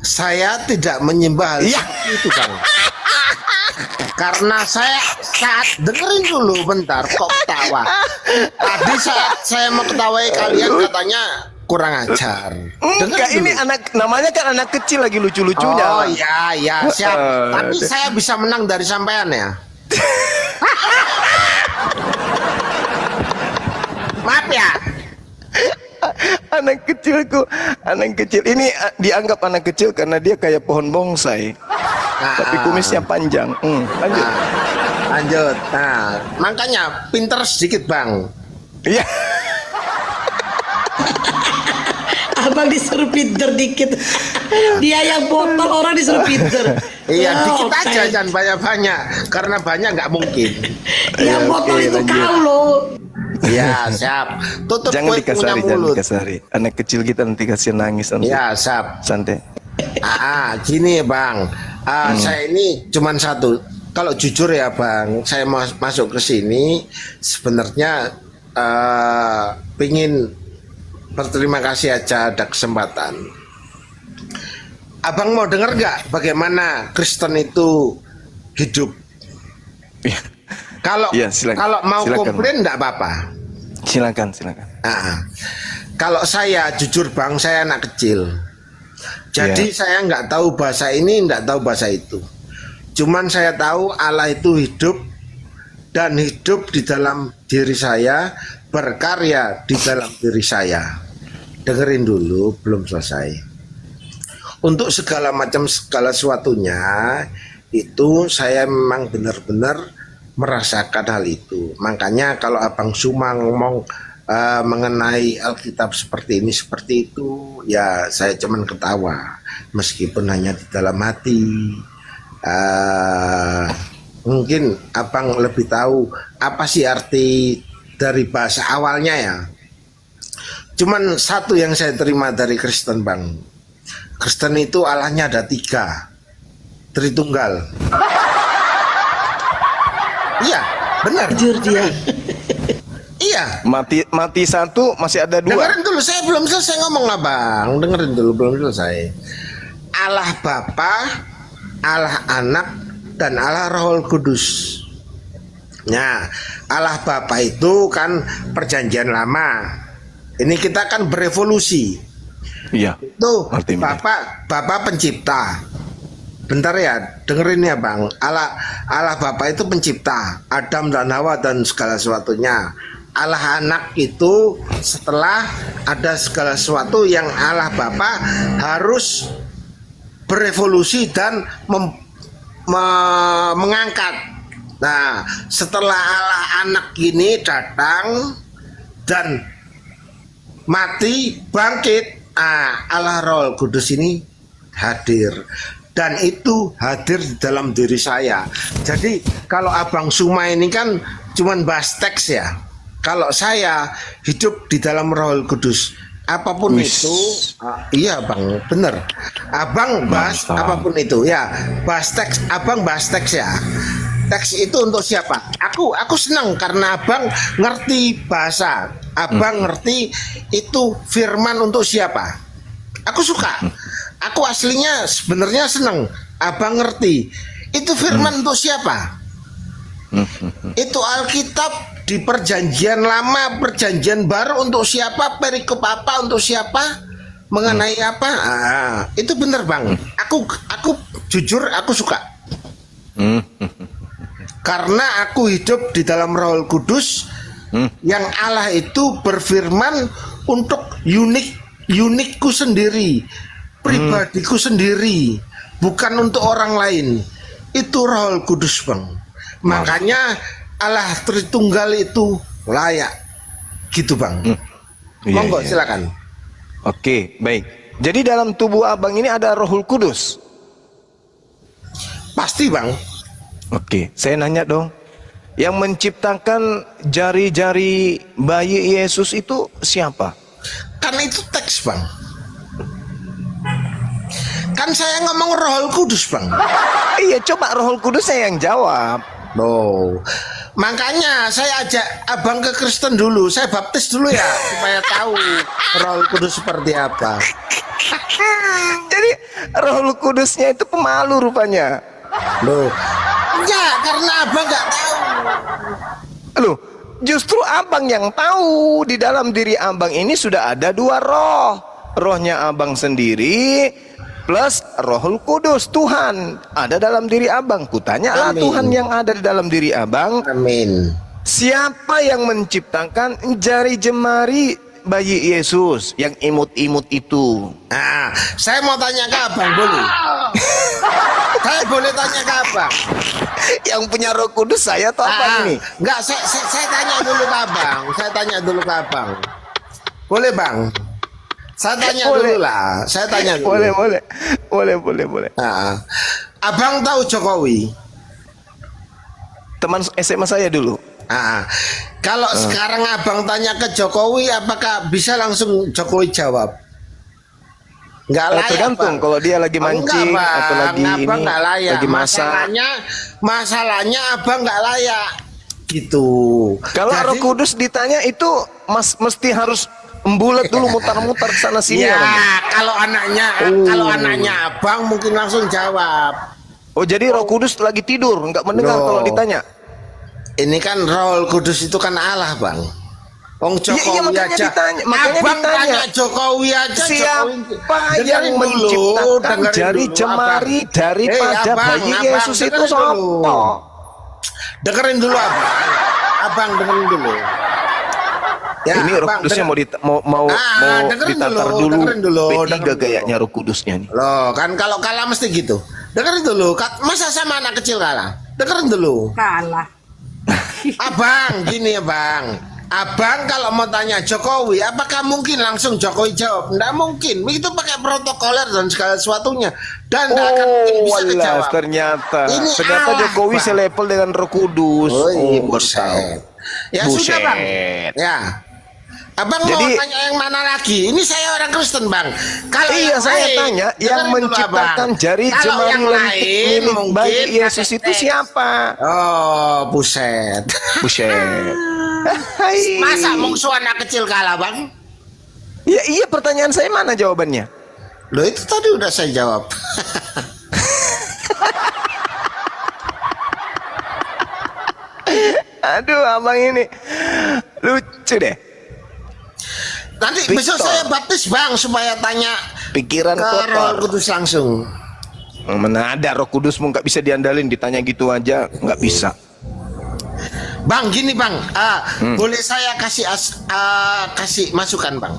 Saya tidak menyembah hal Iya. seperti itu bang. Karena saya saat dengerin dulu bentar kok ketawa. Tadi saat saya mau ketawai kalian katanya kurang ajar. Enggak, Dengerin ini dulu. anak namanya kan anak kecil lagi lucu-lucunya. Oh Bang. iya siap. Tapi Aduh. saya bisa menang dari sampean ya. Maaf ya. Anak kecil ini dianggap anak kecil karena dia kayak pohon bonsai, tapi kumisnya panjang. Lanjut. Nah, lanjut. Nah, makanya pinter sedikit bang. Iya. Abang disuruh pinter dikit. Dia yang botol, orang disuruh pinter. Iya, Ya, dikit oke. aja jangan banyak-banyak. Karena banyak nggak mungkin. Yang Ya, botol oke, itu lanjut. kau loh. Iya, siap. Tutup Jangan kue punya dikasari, jangan mulut. dikasari. Anak kecil kita nanti kasih nangis nanti. Iya, siap. Santai. Gini ya bang. Saya ini cuman satu. Kalau jujur ya bang, saya masuk ke sini sebenarnya pingin berterima kasih aja ada kesempatan. Abang mau dengar nggak bagaimana Kristen itu hidup? Kalau Iya, silakan. kalau mau Silakan, komplain nggak apa-apa. Silakan. Kalau saya jujur bang, saya anak kecil. Jadi Iya. saya nggak tahu bahasa ini, nggak tahu bahasa itu. Cuman saya tahu Allah itu hidup dan hidup di dalam diri saya, berkarya di dalam diri saya. Dengerin dulu, belum selesai. Untuk segala sesuatunya itu saya memang benar-benar merasakan hal itu. Makanya kalau Abang Suma ngomong mengenai Alkitab seperti ini seperti itu, ya saya cuman ketawa meskipun hanya di dalam hati. Mungkin abang lebih tahu apa sih arti dari bahasa awalnya ya. Cuman satu yang saya terima dari Kristen, Bang. Kristen itu Allahnya ada 3, Tritunggal. Iya, benar. Jujur dia. Iya. Mati satu masih ada 2. Dengerin dulu, saya belum selesai ngomong, abang. Dengerin dulu, belum selesai. Allah Bapa, Allah Anak, dan Allah Roh Kudus. Nah, Allah Bapa itu kan perjanjian lama. Ini kita kan berevolusi. Iya. Itu Artinya. Bapa pencipta. Bentar ya, dengerin ya Bang. Allah Bapa itu pencipta Adam dan Hawa dan segala sesuatunya. Allah Anak itu setelah ada segala sesuatu yang Allah Bapa harus berevolusi dan mengangkat. Nah, setelah Allah Anak ini datang dan mati bangkit, Allah Roh Kudus ini hadir, dan itu hadir di dalam diri saya. Jadi kalau Abang Suma ini kan cuman bahas teks ya. Kalau saya hidup di dalam Roh Kudus, apapun itu, iya Bang, bener. Abang bahas apapun itu, ya bahas teks. Abang bahas teks ya. Teks itu untuk siapa? Aku senang karena abang ngerti bahasa. Abang ngerti itu firman untuk siapa. Aku suka. Aku aslinya sebenarnya senang. Abang ngerti itu firman untuk siapa. Itu Alkitab di perjanjian lama, perjanjian baru untuk siapa, perikop apa untuk siapa, mengenai apa. Itu bener Bang. Aku jujur aku suka. Karena aku hidup di dalam Roh Kudus, yang Allah itu berfirman untuk unikku sendiri, pribadiku sendiri, bukan untuk orang lain. Itu Roh Kudus Bang. Makanya Allah Tritunggal itu layak, gitu Bang. Monggo silakan. Oke, baik. Jadi dalam tubuh abang ini ada Roh Kudus? Pasti Bang. Oke, saya nanya dong. Yang menciptakan jari-jari bayi Yesus itu siapa? Karena itu teks Bang. Kan saya ngomong Roh Kudus Bang. Iya, coba Roh Kudus saya yang jawab. Loh, makanya saya ajak abang ke Kristen dulu. Saya baptis dulu ya, supaya tahu Roh Kudus seperti apa. Jadi Roh Kudusnya itu pemalu rupanya. Loh, ya karena abang nggak tahu. Loh, justru abang yang tahu di dalam diri abang ini sudah ada 2 roh. Rohnya abang sendiri plus Roh Kudus, Tuhan ada dalam diri abang. Kutanyalah Tuhan yang ada di dalam diri abang. Amin. Siapa yang menciptakan jari jemari bayi Yesus yang imut-imut itu? Nah, saya mau tanya ke abang, boleh? Saya boleh tanya ke abang? Yang punya Roh Kudus saya atau apa ini? Enggak, saya tanya dulu ke abang. Saya tanya dulu ke abang. Boleh Bang? Saya tanya dulu lah. Saya tanya dulu. Boleh. Nah, abang tahu Jokowi? Teman SMA saya dulu. Kalau sekarang abang tanya ke Jokowi, apakah bisa langsung Jokowi jawab? Enggak layak. Tergantung Bang. kalau dia lagi mancing atau lagi abang ini, nggak layak. lagi masak. Masalahnya abang nggak layak. Gitu. Kalau Jadi, Roh Kudus ditanya itu mesti harus membulat dulu, mutar-mutar sana sini. ya, Bang. kalau anaknya abang mungkin langsung jawab. Oh, jadi Roh Kudus lagi tidur, nggak mendengar kalau ditanya. Ini kan Roh Kudus itu kan Allah Bang. Jokowi makanya aja. makanya Abang ditanya. tanya Jokowi aja. Siapa yang Dengerin menciptakan dulu, jari dulu, jemari abang. daripada Abang, bayi Yesus itu dengerin dulu. siapa? Dengerin dulu abang dengerin dulu. Ya, Ini Roh abang, Kudusnya mau dengerin ditatar dulu, dulu. dengerin dulu, B3 dengerin gayanya Roh Kudusnya nih. Loh, kan kalau kalah mesti gitu. Dengerin dulu. Masa sama anak kecil kalah? Dengerin dulu. Kalah. Abang, gini ya Bang. Abang kalau mau tanya Jokowi, apakah mungkin langsung Jokowi jawab? Nggak mungkin. Itu pakai protokoler dan segala sesuatunya. Dan nggak akan mungkin bisa dijawab. Ternyata Allah, Jokowi Bang. Selevel dengan Roh Kudus. Oh, iya, buset. Ya Buset. sudah Bang. Ya. Abang Jadi, mau tanya yang mana lagi? Ini saya orang Kristen Bang. Kalau iya, yang saya lain, tanya yang dengerin dulu, menciptakan Abang. jari Kalau jemari yang lentik lain milik mungkin bagi Yesus pakai itu teks. siapa? Oh, buset. Buset. Hai. Masa musuh anak kecil kalah Bang? Ya iya, pertanyaan saya mana jawabannya? Loh itu tadi udah saya jawab. Aduh, abang ini lucu deh. Nanti Victor. besok saya baptis Bang supaya tanya Pikiran ke Roh kotor. Kudus langsung. Mana ada Roh Kudus nggak bisa diandalin, ditanya gitu aja nggak bisa. Bang gini Bang, boleh saya kasih masukan Bang?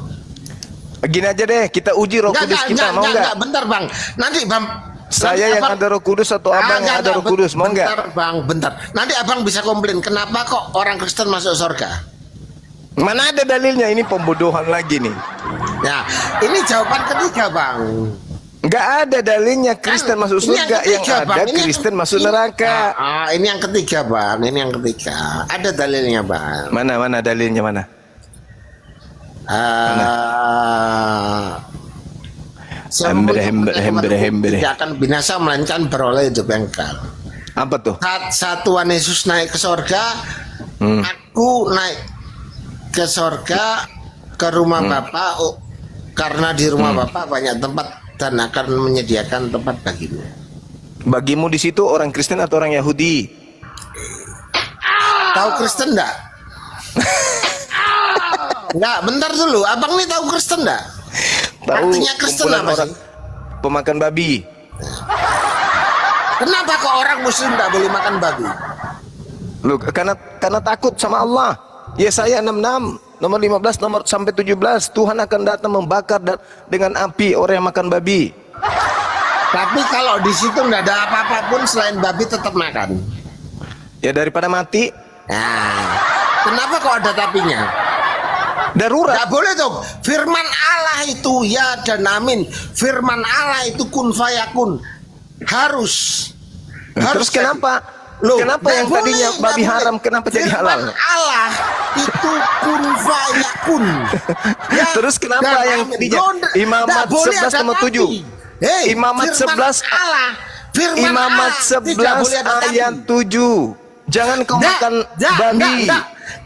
Gini aja deh, kita uji Roh Kudus kita, mau nggak? Bentar Bang, nanti Bang. Saya yang ada Roh Kudus atau abang yang ada Roh Kudus, mau nggak? Bentar Bang, bentar. Nanti abang bisa komplain, kenapa kok orang Kristen masuk surga? Mana ada dalilnya, ini pembodohan lagi nih. Ya, ini jawaban ketiga Bang. Nggak ada dalilnya Kristen masuk Ini surga, yang ketiga, ada Bang. Ini Kristen masuk neraka. Ini yang ketiga Bang, ini yang ketiga. Ada dalilnya Bang. Mana dalilnya mana? Hember. Tidak akan binasa melainkan beroleh hidup yang kekal. Apa tuh? Saat Tuhan Yesus naik ke sorga, aku naik ke sorga ke rumah Bapak, karena di rumah Bapak banyak tempat dan akan menyediakan tempat bagimu. Bagimu di situ orang Kristen atau orang Yahudi? Tahu Kristen enggak? Enggak, bentar dulu. Abang nih tahu Kristen enggak? Tahu. Artinya Kristen kumpulan apa orang sih? pemakan babi. Kenapa kok orang Muslim enggak boleh makan babi? Lu karena takut sama Allah. Yesaya 66 nomor 15 nomor sampai 17, Tuhan akan datang membakar dengan api orang yang makan babi. Tapi kalau di situ nggak ada apa-apa pun selain babi tetap makan. Ya daripada mati. Nah, kenapa kok ada tapinya? Darurat. Nggak boleh dong. Firman Allah itu ya dan amin. Firman Allah itu kun fayakun. Harus. Terus kenapa? Loh, kenapa yang boleh, tadinya babi boleh. haram kenapa jadi halal? Firman Allah itu kun fayakun. Ya, Terus kenapa dan yang amin. tadinya Nggak Imamat boleh 11 ada nomor tapi. 7? Hei, Imamat firman 11 Allah. Firman Imamat Allah tidak boleh 11 ada tapi. ayat 7. Jangan kau makan babi.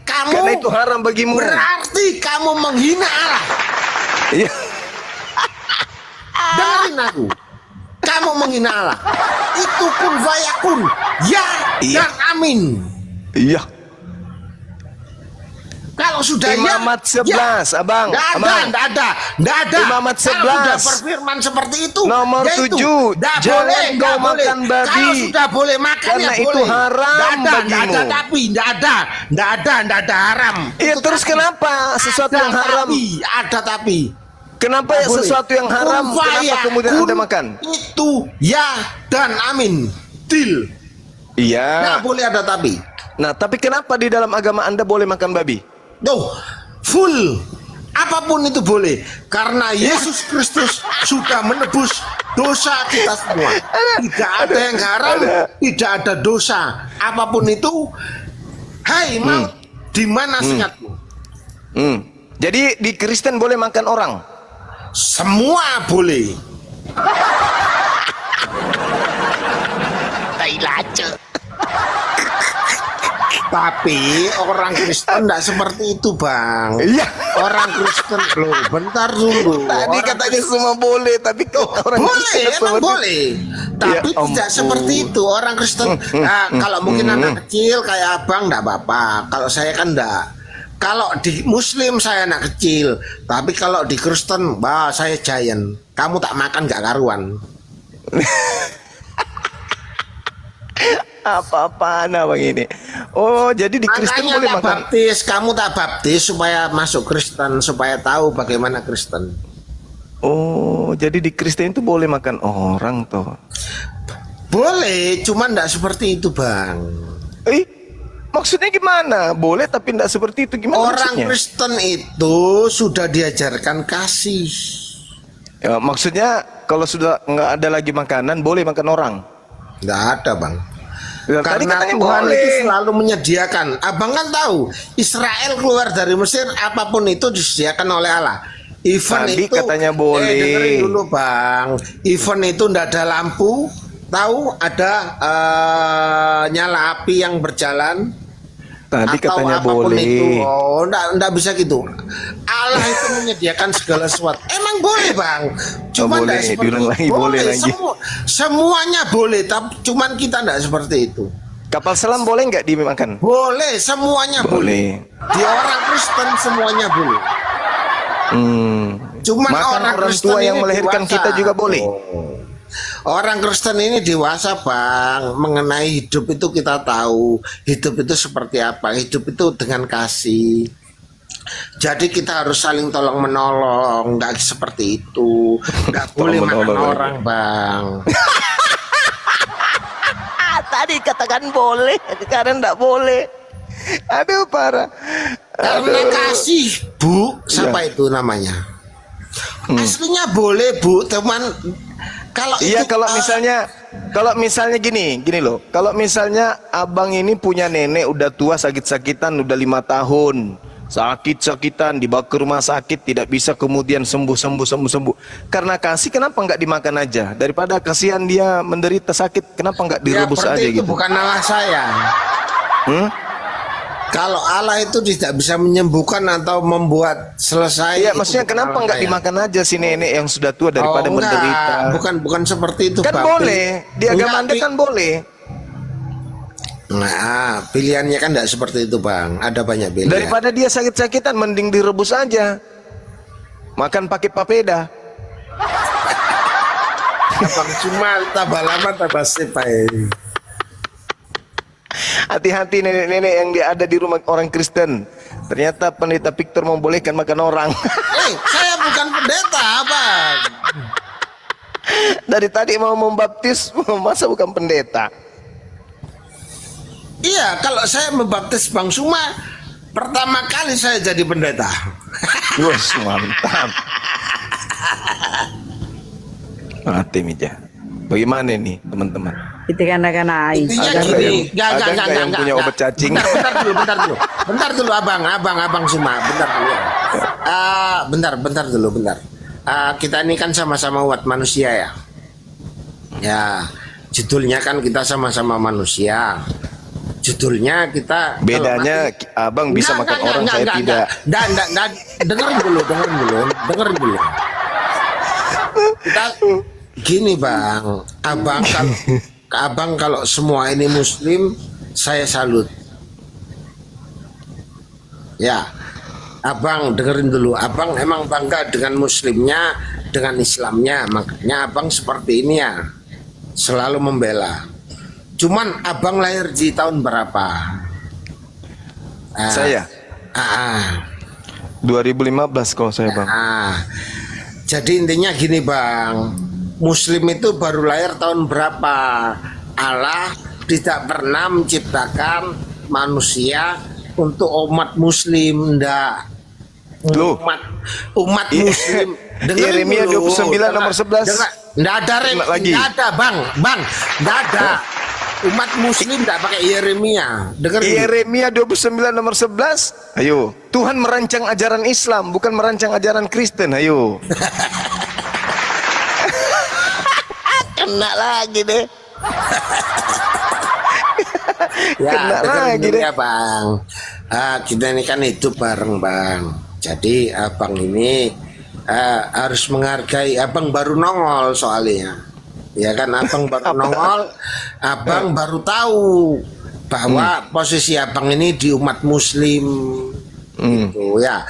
Kamu Karena itu haram bagimu. berarti kamu menghina Allah. Iya. Dengerin aku. Kamu menghina Allah. Itu kun fayakun. Ya Iya. dan amin. Iya. Kalau sudah Imamat ya, 11, Abang. Nggak ada. Imamat Kalau 11. sudah berfirman seperti itu, Nomor ya itu. 7, Nggak jangan boleh, kau nggak boleh. makan babi. Kalau sudah boleh makan Karena ya itu boleh. haram Nggak bagimu. ada tapi, nggak ada haram. Iya, Itu terus tapi. kenapa sesuatu Ada yang haram? Ada tapi. Kenapa Nggak boleh. sesuatu yang haram? Kun Kenapa fayakun kemudian Anda makan? Itu ya dan amin. Deal. Nggak Iya. boleh ada tapi. Nah, tapi kenapa di dalam agama Anda boleh makan babi? Tuh, full. Apapun itu boleh. Karena Yesus Kristus sudah menebus dosa kita semua. Tidak ada yang haram, tidak ada dosa. Apapun itu, hai maut, di mana sengatmu? Jadi di Kristen boleh makan orang? Semua boleh. Tapi orang Kristen tidak seperti itu Bang. Iya. Orang Kristen loh, bentar dulu. Tadi Orang katanya semua boleh, tapi orang boleh, Kristen emang seperti- boleh. Tapi Ya tidak ampun. seperti itu orang Kristen. Nah, kalau mungkin anak kecil kayak abang enggak apa-apa. Kalau saya kan enggak. Kalau di Muslim saya anak kecil, tapi kalau di Kristen, wah saya giant. Kamu tak makan nggak karuan. Apa-apaan abang ini? Oh, jadi di Kristen Makanya boleh tak makan? baptis, kamu tak baptis supaya masuk Kristen, supaya tahu bagaimana Kristen. Oh, jadi di Kristen itu boleh makan orang toh? Boleh, cuman enggak seperti itu bang. Maksudnya gimana? Boleh tapi tidak seperti itu, gimana Orang maksudnya? Kristen itu sudah diajarkan kasih. Ya, maksudnya kalau sudah nggak ada lagi makanan, boleh makan orang? Nggak ada, Bang. Ya, tadi Karena katanya Tuhan boleh. itu selalu menyediakan. Abang kan tahu, Israel keluar dari Mesir, apapun itu disediakan oleh Allah. Event Tadi itu katanya boleh. dengerin dulu, Bang. Event itu ndak ada lampu, tahu ada nyala api yang berjalan. Tadi Atau katanya apapun boleh. itu. Oh, ndak bisa gitu. Allah itu menyediakan segala sesuatu. Emang boleh, Bang. Cuman boleh, ndak seperti diulang lagi, boleh lagi. Semuanya boleh, tapi cuman kita ndak seperti itu. Kapal selam boleh nggak dimakan? Boleh, semuanya boleh. Di orang Kristen semuanya boleh. Cuman Makan orang Kristen tua yang ini melahirkan dewasa. kita juga boleh. Orang Kristen ini dewasa, Bang. Mengenai hidup itu kita tahu. Hidup itu seperti apa? Hidup itu dengan kasih. Jadi kita harus saling tolong menolong. Nggak seperti itu. Nggak boleh makan menolong orang, Bang. Tadi katakan boleh, sekarang nggak boleh. Aduh parah. Karena kasih, Bu. Siapa itu namanya? Aslinya boleh, Bu. Teman. Kalau Iya, itu, kalau misalnya gini loh. Kalau misalnya abang ini punya nenek udah tua sakit-sakitan udah 5 tahun, sakit-sakitan dibawa ke rumah sakit tidak bisa kemudian sembuh. Karena kasih kenapa nggak dimakan aja? Daripada kasihan dia menderita sakit, kenapa nggak direbus berarti aja itu gitu? bukan Allah saya. Kalau Allah itu tidak bisa menyembuhkan atau membuat selesai. Iya, itu maksudnya bukan kenapa Allah nggak saya. dimakan aja si nenek yang sudah tua daripada enggak. menderita? Bukan seperti itu, Kan Pak. boleh, di agama Anda kan boleh. Nah, pilihannya kan tidak seperti itu, Bang. Ada banyak pilihan. Daripada dia sakit-sakitan mending direbus aja. Makan pakai papeda. Abang cuma tambah lama tambah sepai. Hati-hati nenek-nenek yang ada di rumah orang Kristen. Ternyata pendeta Victor membolehkan makan orang. Saya bukan pendeta, Bang. Dari tadi mau membaptis, masa bukan pendeta? Iya, kalau saya membaptis Bang Suma, pertama kali saya jadi pendeta. Wes, mantap. Mati Mija. Bagaimana nih teman-teman? Itu kan anak Intinya Ada nggak gini, yang punya obat cacing? Bentar dulu, abang Suma, bentar dulu. Bentar dulu. Kita ini kan sama-sama umat manusia ya. Ya, judulnya kan kita sama-sama manusia. Judulnya kita. Bedanya abang bisa makan orang, saya tidak. Enggak. Dengerin dulu. Kita gini, Bang. Abang kalau semua ini Muslim, saya salut. Ya, Abang dengerin dulu. Abang emang bangga dengan Muslimnya, dengan Islamnya. Makanya Abang seperti ini ya, selalu membela. Cuman Abang lahir di tahun berapa? Saya 2015 kalau saya, Bang. Jadi intinya gini, Bang. Muslim itu baru lahir tahun berapa? Allah tidak pernah menciptakan manusia untuk umat Muslim, ndak. Umat Muslim. Yeremia 29 nomor 11. Ndak ada lagi. Ndak ada, Bang. Ndak ada. Umat Muslim ndak pakai Yeremia. Yeremia 29 nomor 11. Ayo, Tuhan merancang ajaran Islam, bukan merancang ajaran Kristen. Ayo. Kena lagi deh. Kena lagi deh, Bang. Kita ini kan hidup bareng, Bang. Jadi Abang ini harus menghargai. Abang baru nongol soalnya. Ya kan, Abang baru nongol. Abang baru tahu bahwa posisi Abang ini di umat Muslim. Gitu ya.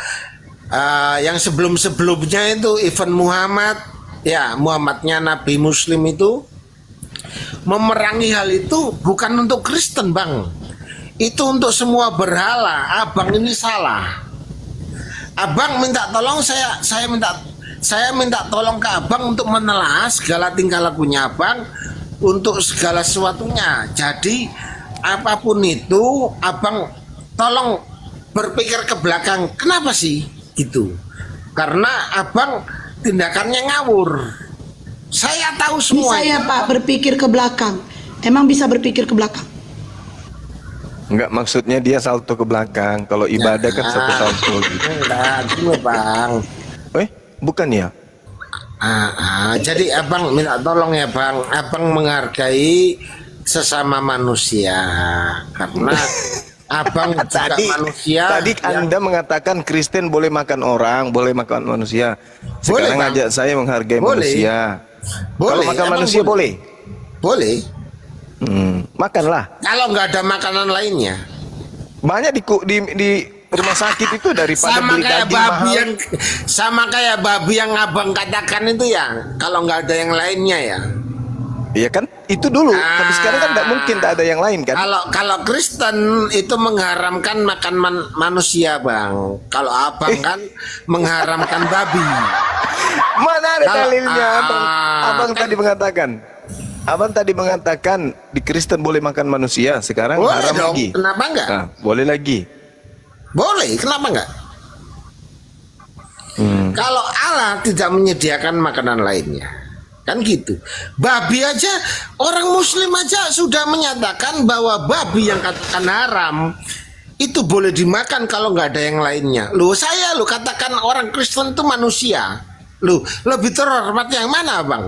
Yang sebelum-sebelumnya itu event Muhammad. Ya, Muhammadnya Nabi Muslim itu memerangi hal itu bukan untuk Kristen, Bang. Itu untuk semua berhala. Abang ini salah. Abang minta tolong, saya minta tolong ke Abang untuk menelaah segala tingkah lakunya Abang untuk segala sesuatunya. Jadi apapun itu, abang tolong berpikir ke belakang. Kenapa sih gitu? Karena abang tindakannya ngawur. Saya tahu semua. Bisa ya Pak berpikir ke belakang. Emang bisa berpikir ke belakang? Enggak, maksudnya dia salto ke belakang. Kalau ibadah kan satu salto gitu. Enggak, gini bang. Bukan ya? Jadi abang minta tolong ya bang. Abang menghargai sesama manusia. Karena abang juga manusia. Tadi Anda mengatakan Kristen boleh makan orang, boleh makan manusia. Sekarang boleh, ngajak saya menghargai manusia. Kalau makan manusia boleh? Boleh. Makanlah. Kalau nggak ada makanan lainnya. Banyak di rumah sakit itu daripada Sama beli kayak daging babi mahal. sama kayak babi yang abang katakan itu ya. Kalau nggak ada yang lainnya ya. Iya kan? Itu dulu. Tapi sekarang kan nggak mungkin tak ada yang lain kan? Kalau Kristen itu mengharamkan makan manusia bang. Kalau abang kan mengharamkan babi. Mana ada dalilnya? Abang kan, tadi mengatakan. Abang tadi mengatakan di Kristen boleh makan manusia. Sekarang boleh haram dong. lagi. Kenapa enggak? Nah, boleh lagi. Boleh. Kenapa enggak? Kalau Allah tidak menyediakan makanan lainnya, kan gitu. Babi aja, orang Muslim aja sudah menyatakan bahwa babi yang katakan haram itu boleh dimakan kalau nggak ada yang lainnya. Loh saya lo katakan orang Kristen itu manusia. Loh lebih terhormat yang mana bang?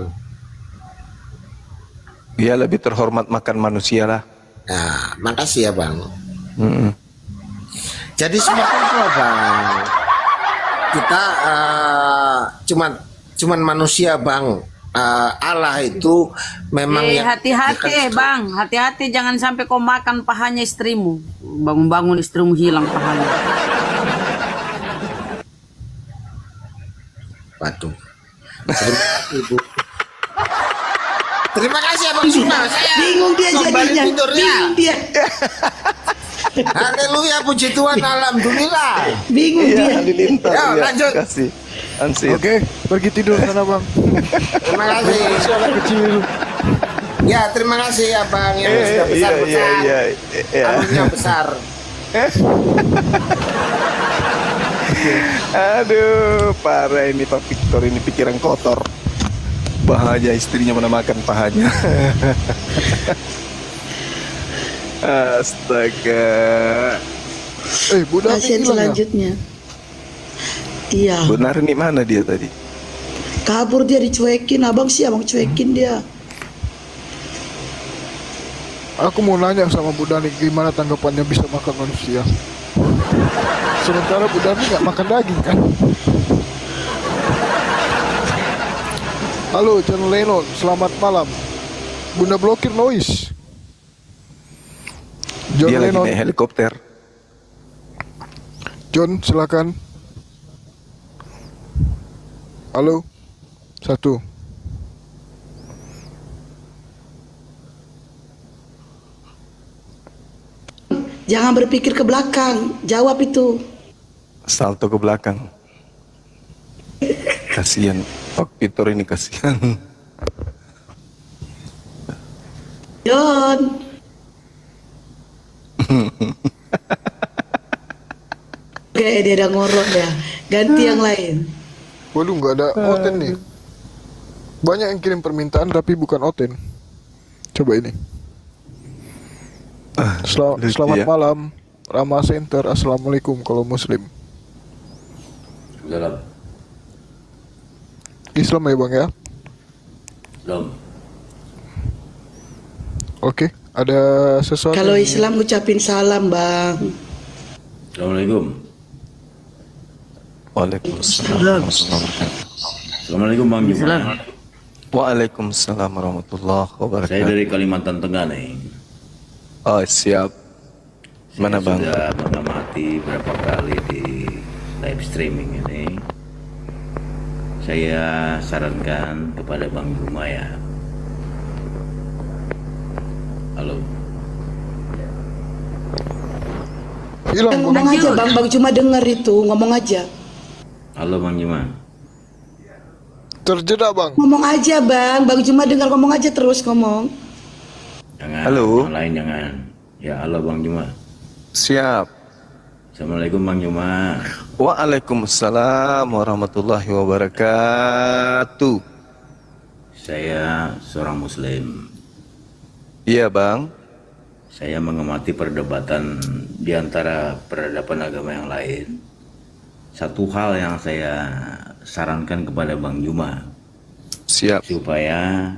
Ya lebih terhormat makan manusia lah. Nah, makasih ya bang. Jadi seperti itu bang. Kita cuman manusia bang. Allah itu memang hati-hati bang, hati-hati jangan sampai kau makan pahanya istrimu. Bangun-bangun istrimu hilang pahanya. Waduh. Ibu. Terima kasih Abang Suna. Saya Bingung dia jadinya. tidur ya. Bingung dia. Haleluya, puji Tuhan, alhamdulillah. Bingung dia. Halilintar. Ya, Ya, lanjut. kasih. Ansip. Oke, pergi tidur sana bang. Terima kasih. Anak kecil. Ya, terima kasih Abang yang sudah besar-besar. Iya. Anunya besar. Aduh, parah ini Pak Victor, ini pikiran kotor. Bahaya istrinya menamakan pahanya. Astaga. Bu Dani Pasien hilang ya? selanjutnya. Iya. Benar nih, mana dia tadi? Kabur dia, dicuekin. Abang sih abang cuekin dia. Aku mau nanya sama Bu Dani gimana tanggapannya bisa makan manusia. Sementara Bu Dani nggak makan daging kan? Halo John Lennon, selamat malam. Bunda blokir noise. John Dia Lennon. lagi naik helikopter. John, silakan. Halo. 1. Jangan berpikir ke belakang. Jawab itu. Salto ke belakang. Kasihan Pak Victor ini, kasihan. John. Oke, dia udah ngorok ya. Ganti yang lain. Waduh, nggak ada Oten nih. Banyak yang kirim permintaan tapi bukan Oten. Coba ini. Selamat malam, Rama Center. Assalamualaikum kalau Muslim. Salam. Islam ya bang ya. Salam. Oke, ada sesuatu. Kalau yang- Islam ucapin salam, Bang. Assalamualaikum. Waalaikumsalam. Assalamualaikum Bang Juman. Waalaikumsalam warahmatullahi Saya wabarakatuh. dari Kalimantan Tengah nih. Oh, siap. Mana bang? Sudah mengamati berapa kali di live streaming ini. Saya sarankan kepada Bang Juma ya. Halo. Hilang Ngomong bang. aja, Bang. Bang cuma dengar itu, ngomong aja. Halo Bang Juma. Terjeda bang. Ngomong aja, Bang. Bang cuma dengar, ngomong aja terus ngomong. Jangan. Halo. Yang lain jangan. Ya, halo Bang Juma. Siap. Assalamualaikum Bang Juma. Waalaikumsalam warahmatullahi wabarakatuh. Saya seorang Muslim. Iya Bang. Saya mengamati perdebatan di antara peradaban agama yang lain. Satu hal yang saya sarankan kepada Bang Juma. Siap. Supaya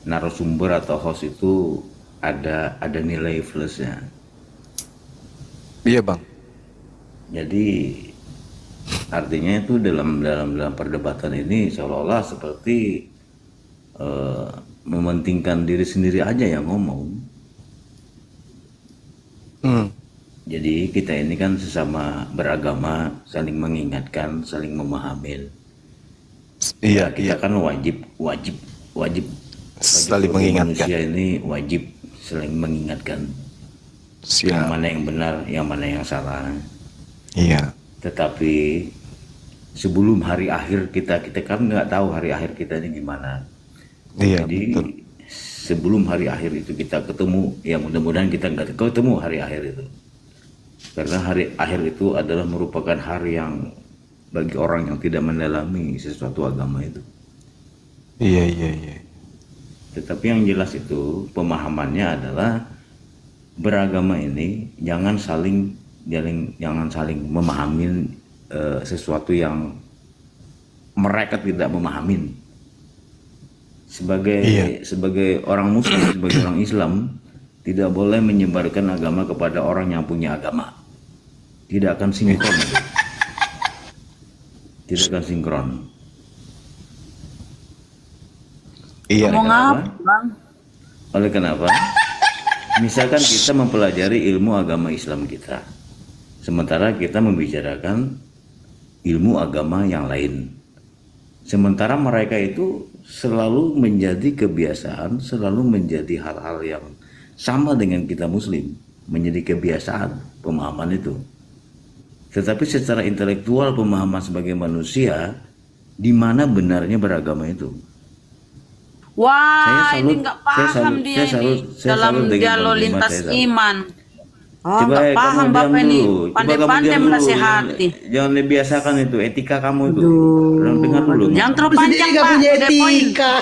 narasumber atau host itu ada nilai plusnya. Iya Bang. Jadi artinya itu dalam perdebatan ini seolah-olah seperti mementingkan diri sendiri aja yang ngomong. Jadi kita ini kan sesama beragama, saling mengingatkan, saling memahami. Iya, kita kan wajib saling mengingatkan. Manusia ini wajib saling mengingatkan. Siap. Yang mana yang benar, yang mana yang salah. Iya. Tetapi sebelum hari akhir kita kan nggak tahu hari akhir kita ini gimana. Iya, jadi betul. Sebelum hari akhir itu kita ketemu, ya mudah-mudahan kita nggak ketemu hari akhir itu. Karena hari akhir itu adalah merupakan hari yang bagi orang yang tidak mendalami sesuatu agama itu. Iya. Tetapi yang jelas itu pemahamannya adalah beragama ini jangan saling memahami sesuatu yang mereka tidak memahami. Sebagai orang Muslim, sebagai orang Islam, tidak boleh menyebarkan agama kepada orang yang punya agama. Tidak akan sinkron. Tidak akan sinkron. Iya. Ngomong apa, Bang? Oleh kenapa? Misalkan kita mempelajari ilmu agama Islam kita, sementara kita membicarakan ilmu agama yang lain. Sementara mereka itu selalu menjadi kebiasaan, selalu menjadi hal-hal yang sama dengan kita Muslim, menjadi kebiasaan pemahaman itu. Tetapi secara intelektual pemahaman sebagai manusia, di mana benarnya beragama itu? Wah, ini nggak paham dia ini dalam dialog lintas iman. Oh, nggak paham Bapak ini, pandai-pandai menasehati. Jangan dibiasakan itu, etika kamu itu. Dengar dulu. Jangan terlalu panjang Pak, punya etika.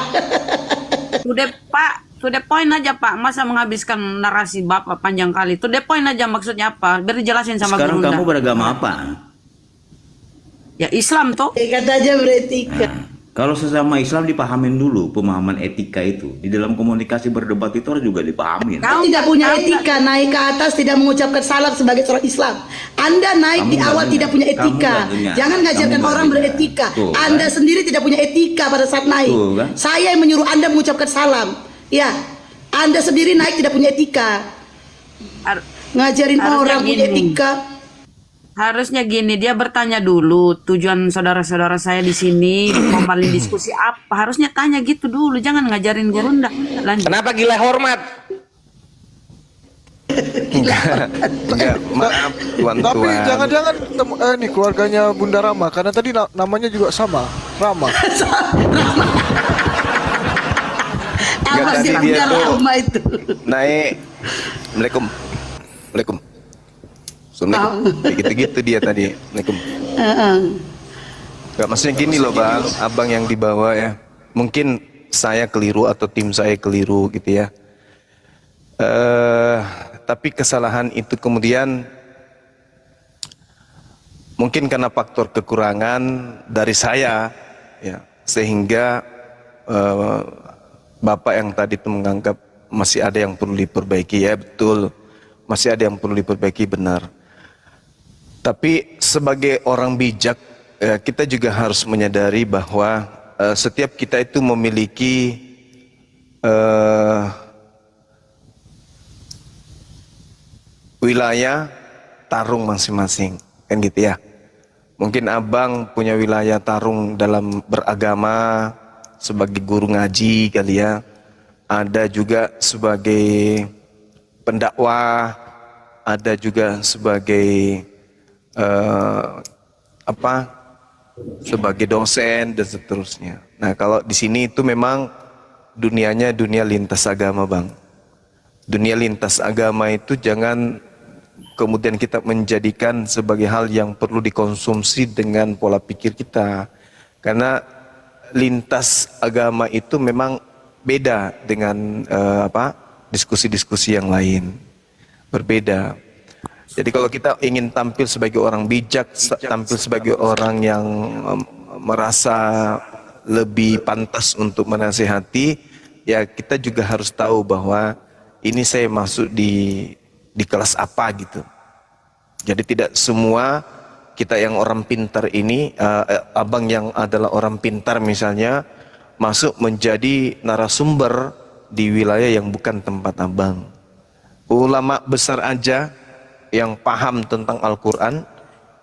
To the point aja Pak, masa menghabiskan narasi Bapak panjang kali. To the point aja maksudnya apa, biar dijelasin sama Sekarang Gurunda. kamu beragama apa? Ya Islam toh. Kata aja beretika. Nah, kalau sesama Islam dipahamin dulu pemahaman etika itu. Di dalam komunikasi berdebat itu harus juga dipahamin. Kau tidak punya etika, naik ke atas tidak mengucapkan salam sebagai seorang Islam. Anda naik di awal tidak punya etika. Jangan ngajarkan orang beretika. Anda sendiri tidak punya etika pada saat naik. Saya yang menyuruh Anda mengucapkan salam. Ya, Anda sendiri naik tidak punya etika. Ngajarin orang punya etika. Harusnya gini, dia bertanya dulu tujuan saudara-saudara saya di sini kembali diskusi apa. Harusnya tanya gitu dulu, jangan ngajarin Gurunda. Lanjut. Kenapa gila hormat? Enggak, maaf tuan-tuan. Tapi jangan-jangan ini keluarganya Bunda Rama, karena tadi namanya juga sama, Rama. Enggak, tadi dia tuh Rama itu. naik. Assalamualaikum. Assalamualaikum. Gitu-gitu dia tadi. Assalamualaikum. Gak, maksudnya gini loh Bang, abang yang dibawa ya. Mungkin saya keliru atau tim saya keliru gitu ya. Tapi kesalahan itu kemudian mungkin karena faktor kekurangan dari saya ya, sehingga Bapak yang tadi itu menganggap masih ada yang perlu diperbaiki. Ya betul, masih ada yang perlu diperbaiki, benar. Tapi sebagai orang bijak, kita juga harus menyadari bahwa setiap kita itu memiliki wilayah tarung masing-masing, kan gitu ya. Mungkin abang punya wilayah tarung dalam beragama sebagai guru ngaji kali ya. Ada juga sebagai pendakwah, ada juga sebagai sebagai dosen dan seterusnya. Nah, kalau di sini itu memang dunianya dunia lintas agama, Bang. dunia lintas agama itu jangan kemudian kita menjadikan sebagai hal yang perlu dikonsumsi dengan pola pikir kita. Karena lintas agama itu memang beda dengan diskusi-diskusi yang lain. Berbeda. Jadi kalau kita ingin tampil sebagai orang bijak, tampil sebagai orang yang merasa lebih pantas untuk menasihati, ya kita juga harus tahu bahwa ini saya masuk di kelas apa gitu. Jadi tidak semua kita yang orang pintar ini, abang yang adalah orang pintar misalnya, masuk menjadi narasumber di wilayah yang bukan tempat abang. Ulama besar aja yang paham tentang Al-Quran,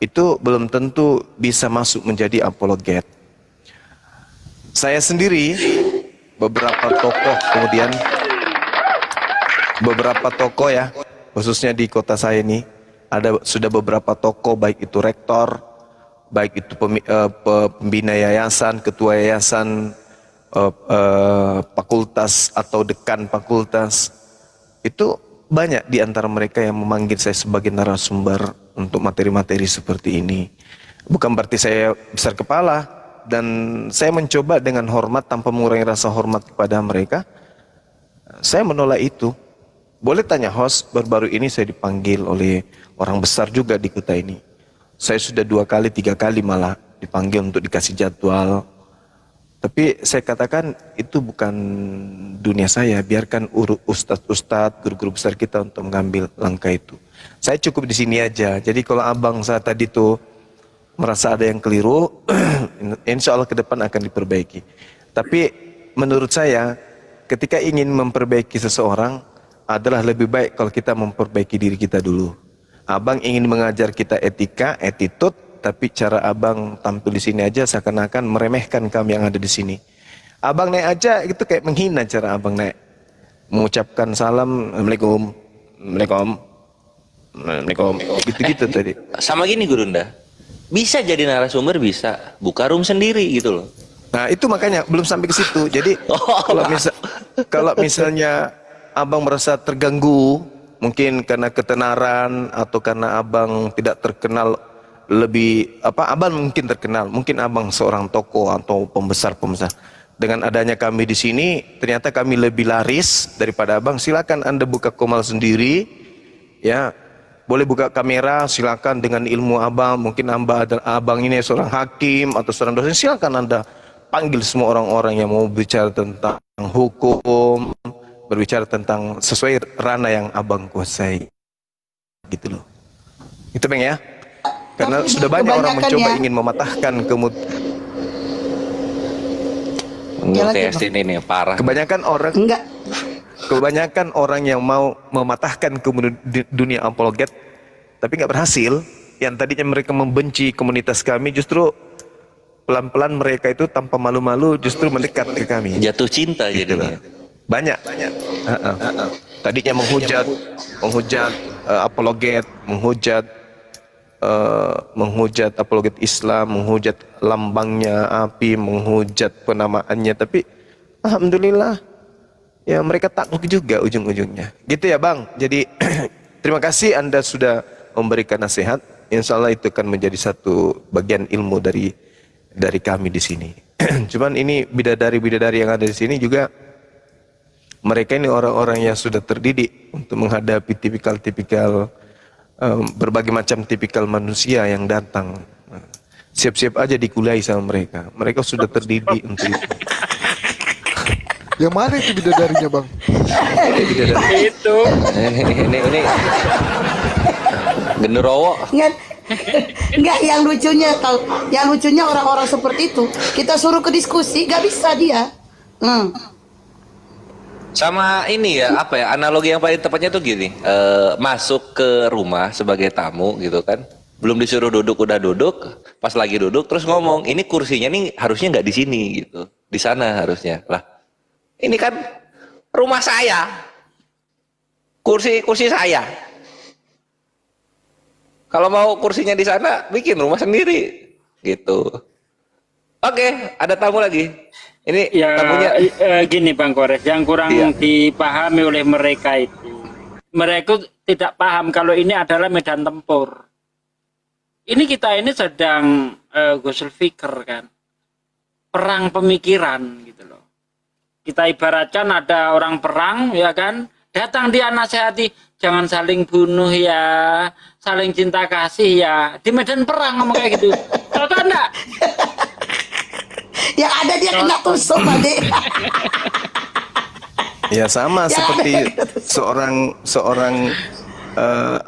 itu belum tentu bisa masuk menjadi apologet. Saya sendiri, beberapa tokoh ya, khususnya di kota saya ini, sudah beberapa tokoh, baik itu rektor, baik itu pembina yayasan, ketua yayasan, fakultas atau dekan fakultas, itu banyak di antara mereka yang memanggil saya sebagai narasumber untuk materi-materi seperti ini. Bukan berarti saya besar kepala, dan saya mencoba dengan hormat tanpa mengurangi rasa hormat kepada mereka. Saya menolak itu. Boleh tanya host, baru-baru ini saya dipanggil oleh orang besar juga di kota ini. Saya sudah 2 kali, 3 kali malah dipanggil untuk dikasih jadwal. Tapi saya katakan itu bukan dunia saya, biarkan ustadz-ustadz, guru-guru besar kita untuk mengambil langkah itu. Saya cukup di sini aja. Jadi kalau abang saya tadi tuh merasa ada yang keliru, insya Allah ke depan akan diperbaiki. Tapi menurut saya, ketika ingin memperbaiki seseorang, adalah lebih baik kalau kita memperbaiki diri kita dulu. Abang ingin mengajar kita etika, attitude, tapi cara abang tampil di sini aja seakan-akan meremehkan kami yang ada di sini. Abang naik aja itu kayak menghina cara abang naik. Mengucapkan salam, Assalamualaikum, Assalamualaikum, gitu-gitu tadi. Sama gini Gurunda, bisa jadi narasumber, bisa buka room sendiri gitu loh. Nah itu makanya belum sampai ke situ. Jadi kalau misalnya abang merasa terganggu, mungkin karena ketenaran atau karena abang tidak terkenal lebih abang mungkin terkenal, mungkin abang seorang tokoh atau pembesar. Dengan adanya kami di sini, ternyata kami lebih laris daripada abang. Silakan Anda buka komal sendiri, ya. Boleh buka kamera, silakan dengan ilmu abang. Mungkin abang ini seorang hakim atau seorang dosen, silakan Anda panggil semua orang-orang yang mau bicara tentang hukum, berbicara tentang sesuai ranah yang abang kuasai, gitu loh. Itu Bang ya. Karena sudah banyak orang mencoba ingin mematahkan ini parah. Kebanyakan orang yang mau mematahkan dunia apologet, tapi nggak berhasil. Yang tadinya mereka membenci komunitas kami, justru pelan-pelan mereka itu tanpa malu-malu justru mendekat ke kami. Jatuh cinta gitu jadinya. Banyak. Tadinya menghujat apologet, menghujat apologet Islam, menghujat lambangnya api, menghujat penamaannya, tapi alhamdulillah ya mereka takluk juga ujung-ujungnya. Gitu ya Bang. Jadi terima kasih Anda sudah memberikan nasihat. Insya Allah itu akan menjadi satu bagian ilmu dari kami di sini. Cuman ini bidadari-bidadari yang ada di sini juga, mereka ini orang-orang yang sudah terdidik untuk menghadapi tipikal berbagai macam tipikal manusia yang datang. Siap-siap aja dikulai sama mereka. Mereka sudah terdidik untuk itu. Yang mana itu bidadarinya Bang? Itu. Ini. Genderowo. Enggak, yang lucunya orang-orang seperti itu kita suruh ke diskusi, gak bisa dia. Sama ini ya, analogi yang paling tepatnya tuh gini, masuk ke rumah sebagai tamu gitu kan, belum disuruh duduk udah duduk, pas lagi duduk terus ngomong, ini kursinya nih harusnya nggak di sini gitu, di sana harusnya. Lah, ini kan rumah saya, kursi saya. Kalau mau kursinya di sana, bikin rumah sendiri gitu. Oke, ada tamu lagi. Ini ya, tamunya gini Bang Kores, yang kurang dipahami oleh mereka itu Mereka tidak paham kalau ini adalah medan tempur. Ini kita ini sedang Ghusul Fikr kan, perang pemikiran gitu loh. Kita ibaratkan ada orang perang ya kan, datang dia nasihati jangan saling bunuh ya, saling cinta kasih ya, di medan perang ngomong kayak gitu. Tahu kan enggak? Yang ada dia kena tusuk, Adik. Ya sama seperti seorang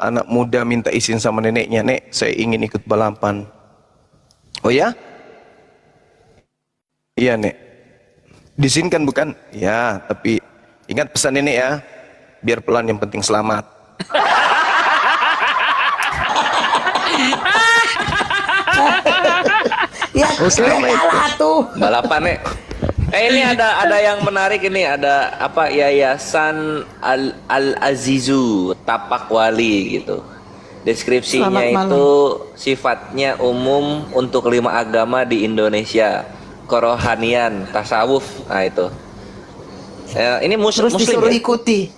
anak muda minta izin sama neneknya, "Nek, saya ingin ikut balapan." "Oh ya?" "Iya, Nek." "Diizinkan bukan?" "Ya, tapi ingat pesan nenek ya, biar pelan yang penting selamat." Ya, kalah tuh. Balapan, Nek. Ini ada yang menarik ini, ada apa, Yayasan Al-Azizu Tapak Wali gitu. Deskripsinya itu sifatnya umum untuk 5 agama di Indonesia, kerohanian, tasawuf. Nah itu. Ini muslim disuruh ya? ikuti.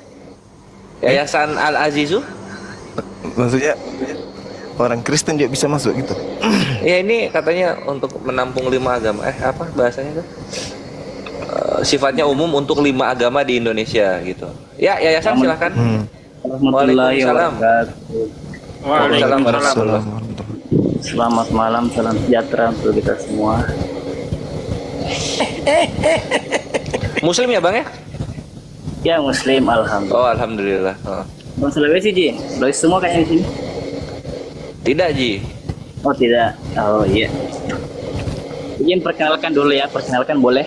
Yayasan Al-Azizu? Maksudnya orang Kristen juga bisa masuk gitu? Ya ini katanya untuk menampung 5 agama. Apa bahasanya tuh? Sifatnya umum untuk 5 agama di Indonesia gitu. Ya, yayasan silakan. Waalaikumsalam. Waalaikumsalam. Selamat malam, salam sejahtera untuk kita semua. Muslim ya, Bang ya? Ya, Muslim, alhamdulillah. Oh, alhamdulillah. Bang Sulawesi, Ji? Sulawesi semua kayaknya di sini? Tidak, Ji. Oh, tidak. Oh, iya. Izin perkenalkan dulu ya, perkenalkan boleh?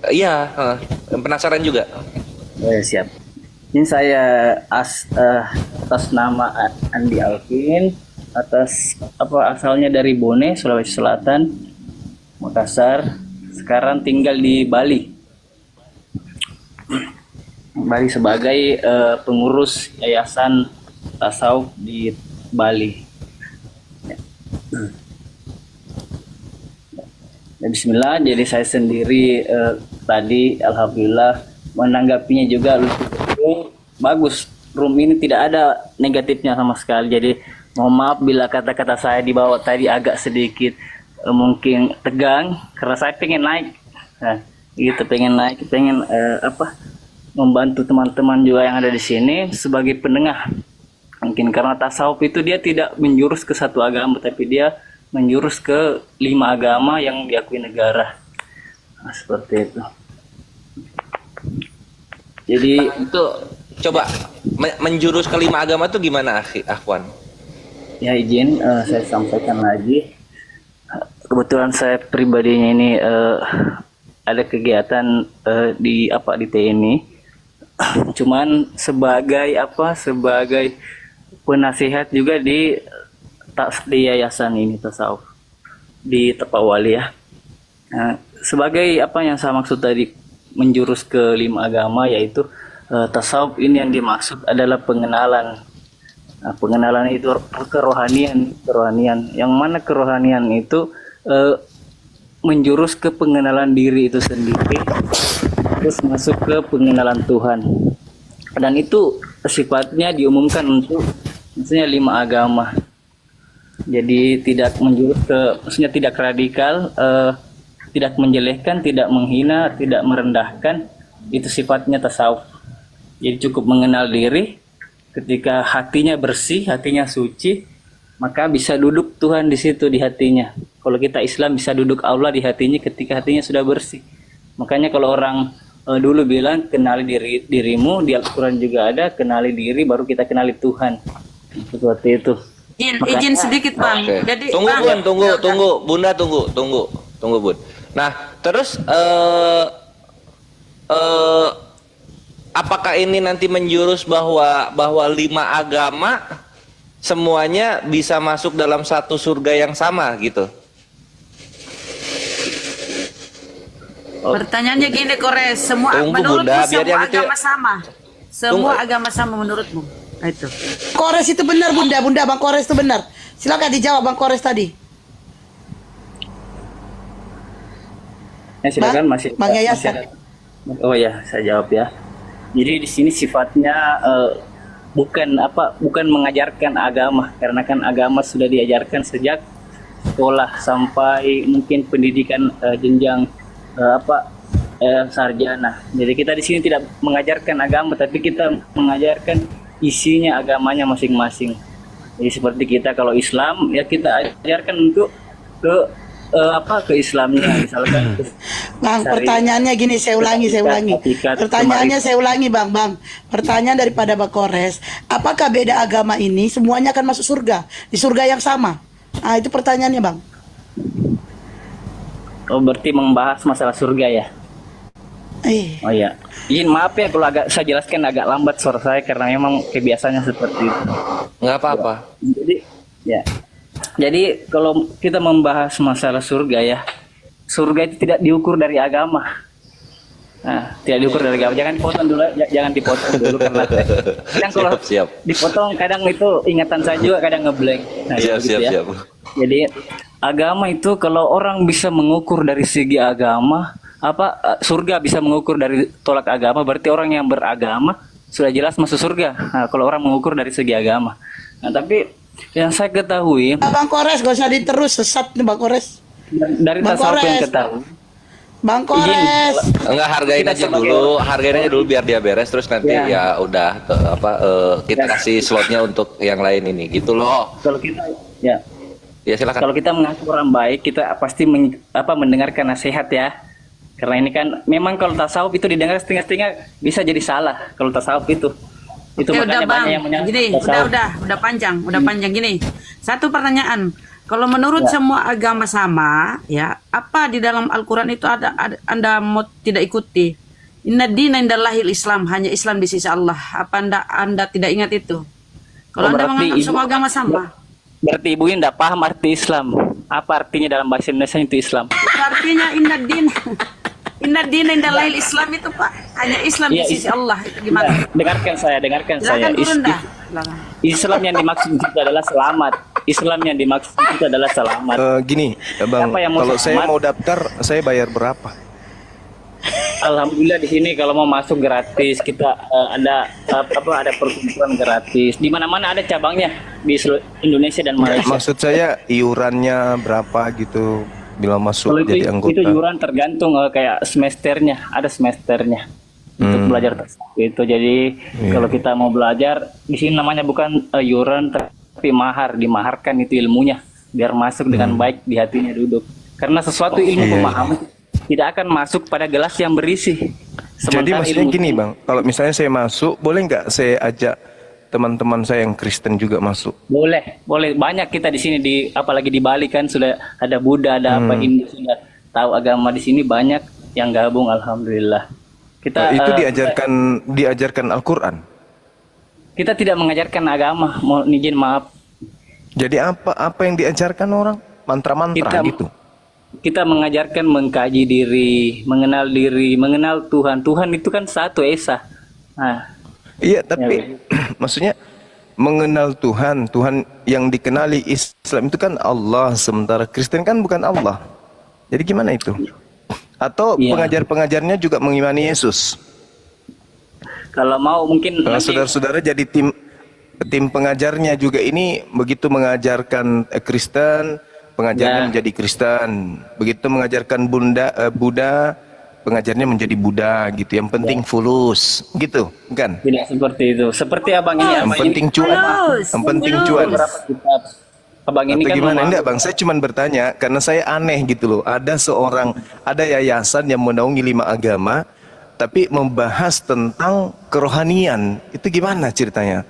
Iya, penasaran juga. Siap. Ini saya atas nama Andi Alvin, atas asalnya dari Bone, Sulawesi Selatan, Makassar. Sekarang tinggal di Bali. Bali sebagai pengurus yayasan tasawuf di Bali. Ya, bismillah, jadi saya sendiri tadi alhamdulillah menanggapinya juga bagus. Room ini tidak ada negatifnya sama sekali. Jadi mohon maaf bila kata-kata saya di bawah tadi agak sedikit mungkin tegang karena saya pengen naik. Nah, gitu pengen naik, pengen membantu teman-teman juga yang ada di sini sebagai penengah. Mungkin karena tasawuf itu dia tidak menjurus ke satu agama, tapi dia menjurus ke 5 agama yang diakui negara. Nah, seperti itu. Jadi itu coba menjurus ke 5 agama itu gimana, Akhwan? Ya izin saya sampaikan lagi. Kebetulan saya pribadinya ini ada kegiatan di TNI. Cuman sebagai penasihat juga di yayasan ini tasawuf di Tapak Wali ya. Nah, sebagai apa yang saya maksud tadi menjurus ke 5 agama, yaitu tasawuf ini yang dimaksud adalah pengenalan. Nah, pengenalan itu kerohanian, yang mana kerohanian itu menjurus ke pengenalan diri itu sendiri, terus masuk ke pengenalan Tuhan. Dan itu sifatnya diumumkan untuk maksudnya 5 agama. Jadi tidak menjurus ke, maksudnya tidak radikal, tidak menjelekkan, tidak menghina, tidak merendahkan. Itu sifatnya tasawuf. Jadi cukup mengenal diri. Ketika hatinya bersih, hatinya suci, maka bisa duduk Tuhan di situ di hatinya. Kalau kita Islam bisa duduk Allah di hatinya ketika hatinya sudah bersih. Makanya kalau orang dulu bilang kenali dirimu, di Al-Quran juga ada, kenali diri baru kita kenali Tuhan. Seperti itu. Izin sedikit Bang. Okay. Jadi tunggu Bang, tunggu Bunda, tunggu Bun. Nah terus apakah ini nanti menjurus bahwa 5 agama semuanya bisa masuk dalam satu surga yang sama gitu? Pertanyaannya gini Kores, semua menurutmu semua agama sama? Semua agama sama menurutmu? Nah, itu. Kores itu benar Bunda, Bang Kores itu benar. Silakan dijawab Bang Kores tadi. Ya, silakan Bang Yayasan. Oh ya, saya jawab ya. Jadi di sini sifatnya bukan mengajarkan agama, karena kan agama sudah diajarkan sejak sekolah sampai mungkin pendidikan jenjang sarjana. Jadi kita di sini tidak mengajarkan agama, tapi kita mengajarkan isinya agamanya masing-masing. Jadi seperti kita kalau Islam ya kita ajarkan untuk ke Islamnya, misalkan. Bang, pertanyaannya gini, saya ulangi. Pertanyaannya saya ulangi, Bang. Pertanyaan daripada Bang Kores, apakah beda agama ini semuanya akan masuk surga? Di surga yang sama? Nah, itu pertanyaannya, Bang. Oh, berarti membahas masalah surga ya? Oh iya. Izin maaf ya kalau saya jelaskan agak lambat suara saya karena memang kebiasaannya seperti itu. Nggak apa-apa. Jadi kalau kita membahas masalah surga ya, surga itu tidak diukur dari agama. Nah, tidak diukur dari agama. Jangan dipotong dulu, jangan dipotong dulu karena kadang kalau dipotong kadang itu ingatan saya juga kadang ngeblank. Nah, siap. Jadi agama itu kalau orang bisa mengukur dari segi agama, surga bisa mengukur dari tolak agama, berarti orang yang beragama sudah jelas masuk surga. Nah, kalau orang mengukur dari segi agama. Nah, tapi yang saya ketahui, Bang Kores gak usah diterus sesat nih Bang Kores. Dari tasawuf yang ketahui, Bang Kores. Enggak, hargain aja dulu biar dia beres, terus nanti ya udah kita kasih slotnya untuk yang lain ini gitu loh. Kalau kita silakan. Kalau kita mengaku orang baik, kita pasti mendengarkan nasihat ya. Karena ini kan memang kalau tasawuf itu didengar setengah-setengah bisa jadi salah kalau tasawuf itu. Itu udah Bang, gini, udah panjang gini. Satu pertanyaan, kalau menurut semua agama sama, ya apa di dalam Al-Quran itu ada Anda mau tidak ikuti? Inna dina indallahil Islam, hanya Islam di sisi Allah. Apa anda tidak ingat itu? Kalau Anda menganggap semua agama sama, berarti Ibu ini tidak paham arti Islam. Apa artinya dalam bahasa Indonesia itu Islam? Artinya Inna dina indallahil Islam itu Pak, hanya Islam di sisi Allah. Itu gimana? Dengarkan saya. Islam yang dimaksud itu adalah selamat. Islam yang dimaksud itu adalah selamat. Gini, Bang, kalau saya mau daftar, saya bayar berapa? Alhamdulillah di sini kalau mau masuk gratis, kita ada perkumpulan gratis. Di mana-mana ada cabangnya di seluruh Indonesia dan Malaysia. Maksud saya iurannya berapa gitu? Bila masuk kalau jadi anggota. Itu iuran tergantung kayak semesternya, ada semesternya untuk belajar itu. Jadi kalau kita mau belajar di sini namanya bukan iuran tapi dimaharkan itu ilmunya biar masuk dengan baik di hatinya duduk. Karena sesuatu ilmu pemahaman tidak akan masuk pada gelas yang berisi. Jadi maksudnya gini Bang, kalau misalnya saya masuk, boleh nggak saya ajak teman-teman saya yang Kristen juga masuk? Boleh. Banyak kita di sini apalagi di Bali kan sudah ada Buddha, ada Hindu, sudah tahu agama di sini banyak yang gabung. Alhamdulillah. Kita itu diajarkan Al-Quran. Kita tidak mengajarkan agama. Izin maaf. Jadi apa yang diajarkan orang? Mantra-mantra gitu. Kita mengajarkan mengkaji diri, mengenal Tuhan. Tuhan itu kan satu esa. Nah. Iya, tapi maksudnya mengenal Tuhan yang dikenali Islam itu kan Allah, sementara Kristen kan bukan Allah. Jadi gimana itu? Atau pengajar-pengajarnya juga mengimani Yesus? Kalau mau mungkin saudara-saudara jadi tim pengajarnya juga ini begitu mengajarkan Kristen, pengajarnya menjadi Kristen. Begitu mengajarkan Buddha, pengajarnya menjadi Buddha gitu. Yang penting fulus gitu, kan? Tidak seperti itu. Seperti abang ini. Yang penting cuan. Yang penting cuan. Abang ini kan gimana? Enggak Bang, saya cuma bertanya karena saya aneh gitu loh. Ada yayasan yang menaungi 5 agama, tapi membahas tentang kerohanian. Itu gimana ceritanya?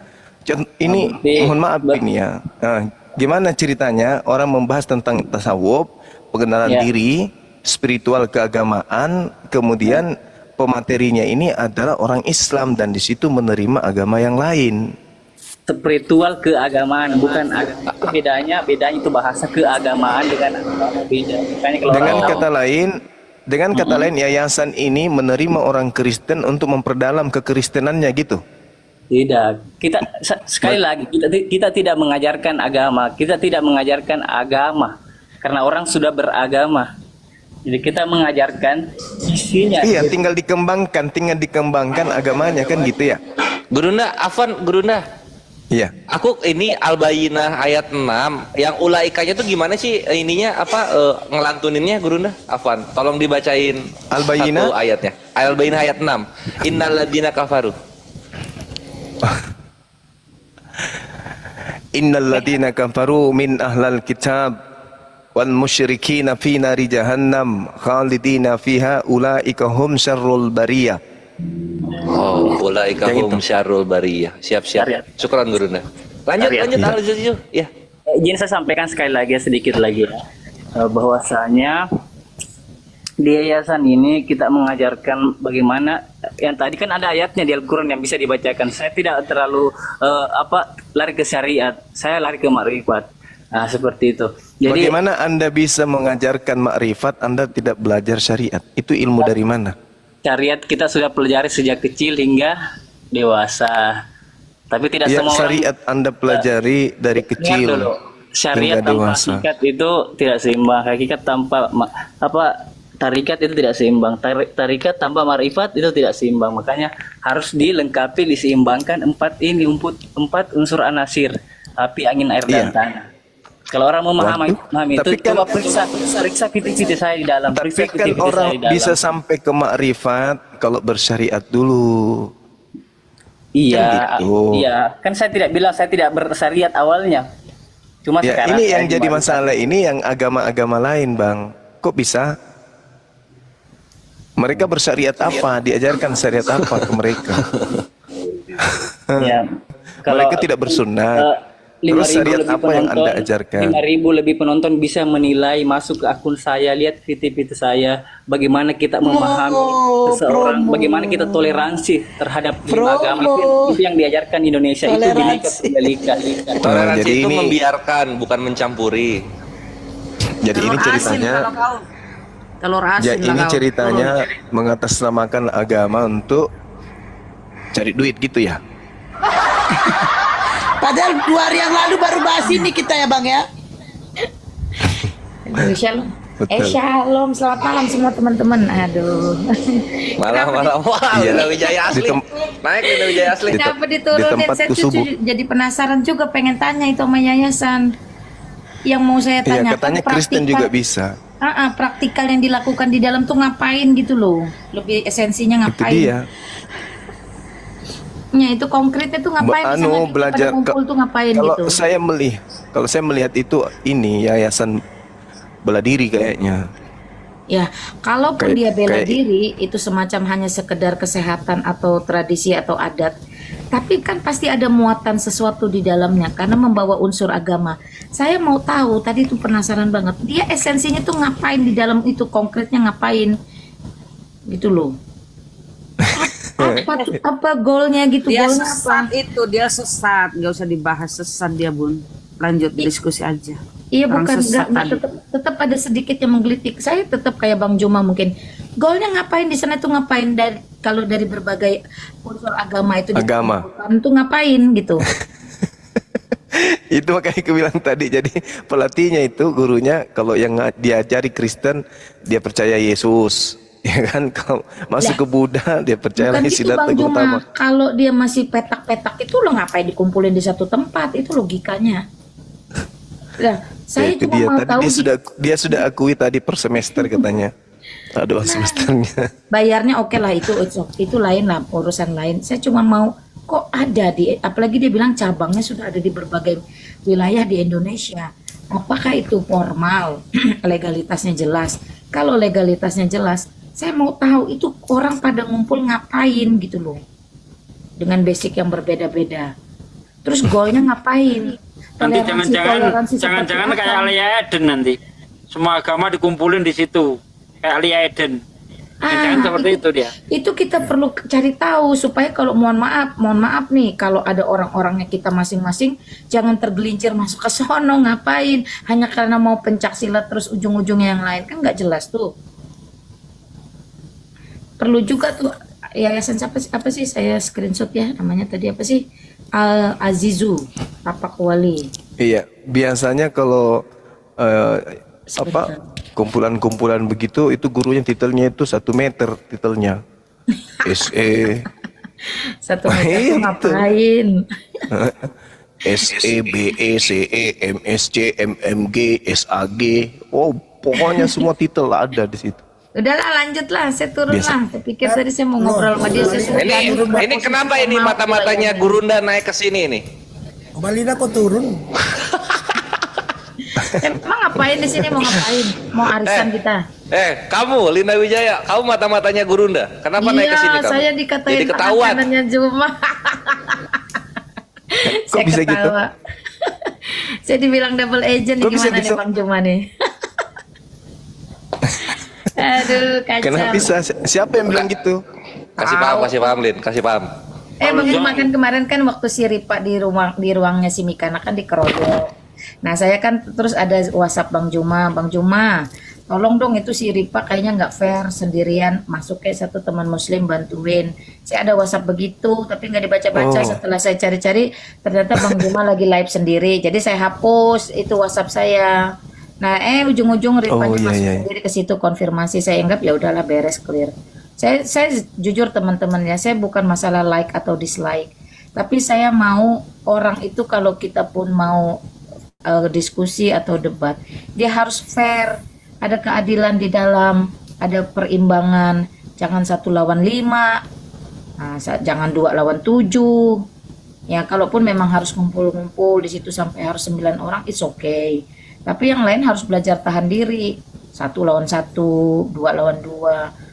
Ini mohon maaf ini ya. Nah, gimana ceritanya orang membahas tentang tasawuf, pengenalan diri, spiritual keagamaan, kemudian pematerinya ini adalah orang Islam dan di situ menerima agama yang lain. Spiritual keagamaan bukan agama. Itu bedanya itu bahasa keagamaan dengan agama beda. Dengan kata lain yayasan ini menerima orang Kristen untuk memperdalam kekristenannya gitu. Tidak. Sekali lagi kita tidak mengajarkan agama. Kita tidak mengajarkan agama karena orang sudah beragama. Jadi kita mengajarkan isinya. Iya, tinggal dikembangkan agamanya kan gitu ya. Gurunda, Afan, Gurunda. Iya. Aku ini Al-Bayyinah ayat 6 yang ulaikanya tuh gimana sih ininya apa ngelantuninnya Gurunda? Afwan, tolong dibacain Al-Bayyinah satu ayatnya. Al-Bayyinah ayat 6. Innalladzina kafaru. Innalladzina kafaru min ahlal kitab wal musyrikina fi nari jahannam khalidina fiha ulaika hum syarrul bariyah. Oh, ulaika hum syarrul bariyah. Siap-siap. Syukran Gurunda. Lanjut ya. Izin saya sampaikan sekali lagi sedikit lagi ya. Bahwasanya di yayasan ini kita mengajarkan bagaimana yang tadi kan ada ayatnya di Al-Qur'an yang bisa dibacakan. Saya tidak terlalu lari ke syariat. Saya lari ke makrifat. Nah, seperti itu. Jadi bagaimana Anda bisa mengajarkan makrifat Anda tidak belajar syariat? Itu ilmu dari mana? Syariat kita sudah pelajari sejak kecil hingga dewasa. Tapi tidak ya, semua syariat Anda pelajari dari kecil syariat tanpa hakikat itu tidak seimbang. Hakikat tanpa tarikat itu tidak seimbang. Tarikat tanpa marifat itu tidak seimbang. Makanya harus dilengkapi, diseimbangkan empat unsur anasir: api, angin, air, dan tanah. Kalau orang memahami itu, coba periksa titik-titik saya di dalam. Tapi kan orang bisa sampai ke makrifat kalau bersyariat dulu. Iya, kan gitu. Iya. Kan saya tidak bilang saya tidak bersyariat awalnya. Cuma ya, sekarang ini yang jadi masalah ini yang agama-agama lain, Bang. Kok bisa? Mereka bersyariat apa? Diajarkan syariat apa ke mereka? Ya, mereka tidak bersunnah. Terus syariat apa yang Anda ajarkan? 5.000 lebih penonton bisa menilai, masuk ke akun saya, lihat video-video saya, bagaimana kita memahami seseorang, bagaimana kita toleransi terhadap agama itu yang diajarkan di Indonesia. Itu Bhinneka Tunggal Ika. Toleransi itu membiarkan, bukan mencampuri. Jadi ini ceritanya. Ini ceritanya mengatasnamakan agama untuk cari duit gitu ya. Padahal 2 hari yang lalu baru bahas ini kita ya Bang ya. Shalom. Shalom, selamat malam semua teman-teman. Aduh. Malam. Wah, Lina Wijaya asli. Naik Lina Wijaya asli. Kenapa diturunin? Saya jadi penasaran juga, pengen tanya itu sama yayasan. Yang mau saya tanya. Iya, katanya Kristen juga bisa. Praktikal yang dilakukan di dalam tuh ngapain gitu loh. Lebih esensinya ngapain. Itu dia. Ya, itu konkretnya tuh ngapain? Belajar kumpul tuh ngapain kalau gitu. Kalau saya melihat itu ini yayasan bela diri kayaknya. Ya, kalaupun dia bela diri itu semacam hanya sekedar kesehatan atau tradisi atau adat, tapi kan pasti ada muatan sesuatu di dalamnya karena membawa unsur agama. Saya mau tahu, tadi tuh penasaran banget. Dia esensinya tuh ngapain di dalam itu, konkretnya ngapain? Gitu loh. Apa goalnya gitu? Dia goalnya sesat apa? itu, dia sesat, nggak usah dibahas sesat dia Bun. Lanjut diskusi aja. Iya, Orang bukan sesat tetap ada sedikit yang menggelitik. Saya tetap kayak Bang Juma mungkin. Goalnya ngapain di sana tuh ngapain kalau dari berbagai unsur agama itu itu ngapain gitu. Itu makanya aku bilang tadi, jadi pelatihnya itu gurunya kalau yang diajari Kristen dia percaya Yesus. Ya kan, kalau masuk ke Buddha dia percaya lagi Siddhartha Gautama. Kalau dia masih petak-petak itu lo ngapain dikumpulin di satu tempat, itu logikanya. Nah, saya ya, cuma mau tahu dia sudah akui tadi per semester katanya. Ada uang semesternya. Bayarnya oke lah, itu lain lah, urusan lain. Saya cuma mau kok ada apalagi dia bilang cabangnya sudah ada di berbagai wilayah di Indonesia. Apakah itu formal? Legalitasnya jelas. Kalau legalitasnya jelas, saya mau tahu itu orang pada ngumpul ngapain gitu loh. Dengan basic yang berbeda-beda. Terus goalnya ngapain? Nanti jangan-jangan kayak Alia Eden nanti. Semua agama dikumpulin di situ. Kayak Alia Eden. Jangan seperti itu dia. Itu kita perlu cari tahu supaya kalau mohon maaf nih, kalau ada orang-orangnya kita masing-masing jangan tergelincir masuk ke sono ngapain hanya karena mau pencak silat terus ujung-ujungnya yang lain, kan nggak jelas tuh. Perlu juga tuh yayasan apa sih, saya screenshot ya, namanya tadi apa sih, Azizu Tapak Wali. Iya, biasanya kalau kumpulan-kumpulan begitu itu gurunya titelnya itu 1 meter titelnya. SE 1 meter ngapain? SE, BE, CE, MSC, MMG, SAG. Oh, pokoknya semua titel ada di situ. Udahlah lanjutlah, saya turun lah. Saya pikir tadi saya mau ngobrol sama dia. Ini kenapa ini mata-matanya Gurunda naik ke sini ini? Malina kok turun? Emang ngapain di sini, mau ngapain? Mau arisan kita? Kamu Linda Wijaya, kamu mata-matanya Gurunda. Kenapa naik ke sini kamu? Saya dikatain jadi ketahuan. kanannya Juma. Kok bisa gitu? Saya dibilang double agent nih, gimana nih Bang Juma nih? Aduh, kacau. Kenapa bisa? Siapa yang bilang gitu? Kasih paham, Lin. Kasih paham. Bang Juma kan kemarin kan waktu si Ripa di ruangnya si Mikana kan dikeroyok. Nah, saya kan terus ada WhatsApp Bang Juma, tolong dong itu si Ripa kayaknya nggak fair sendirian masuk kayak satu teman muslim bantuin. Saya ada WhatsApp begitu, tapi nggak dibaca-baca. Setelah saya cari-cari, ternyata Bang Juma lagi live sendiri. Jadi saya hapus itu WhatsApp saya. Nah, ujung-ujung Ripanya masuk sendiri ke situ konfirmasi. Saya anggap ya udahlah beres clear. Saya jujur teman-teman ya, saya bukan masalah like atau dislike, tapi saya mau orang itu kalau kita pun mau diskusi atau debat, dia harus fair, ada keadilan di dalam, ada perimbangan, jangan 1 lawan 5, jangan 2 lawan 7. Ya, kalaupun memang harus ngumpul-ngumpul di situ sampai harus 9 orang, it's okay. Tapi yang lain harus belajar tahan diri. 1 lawan 1, 2 lawan 2.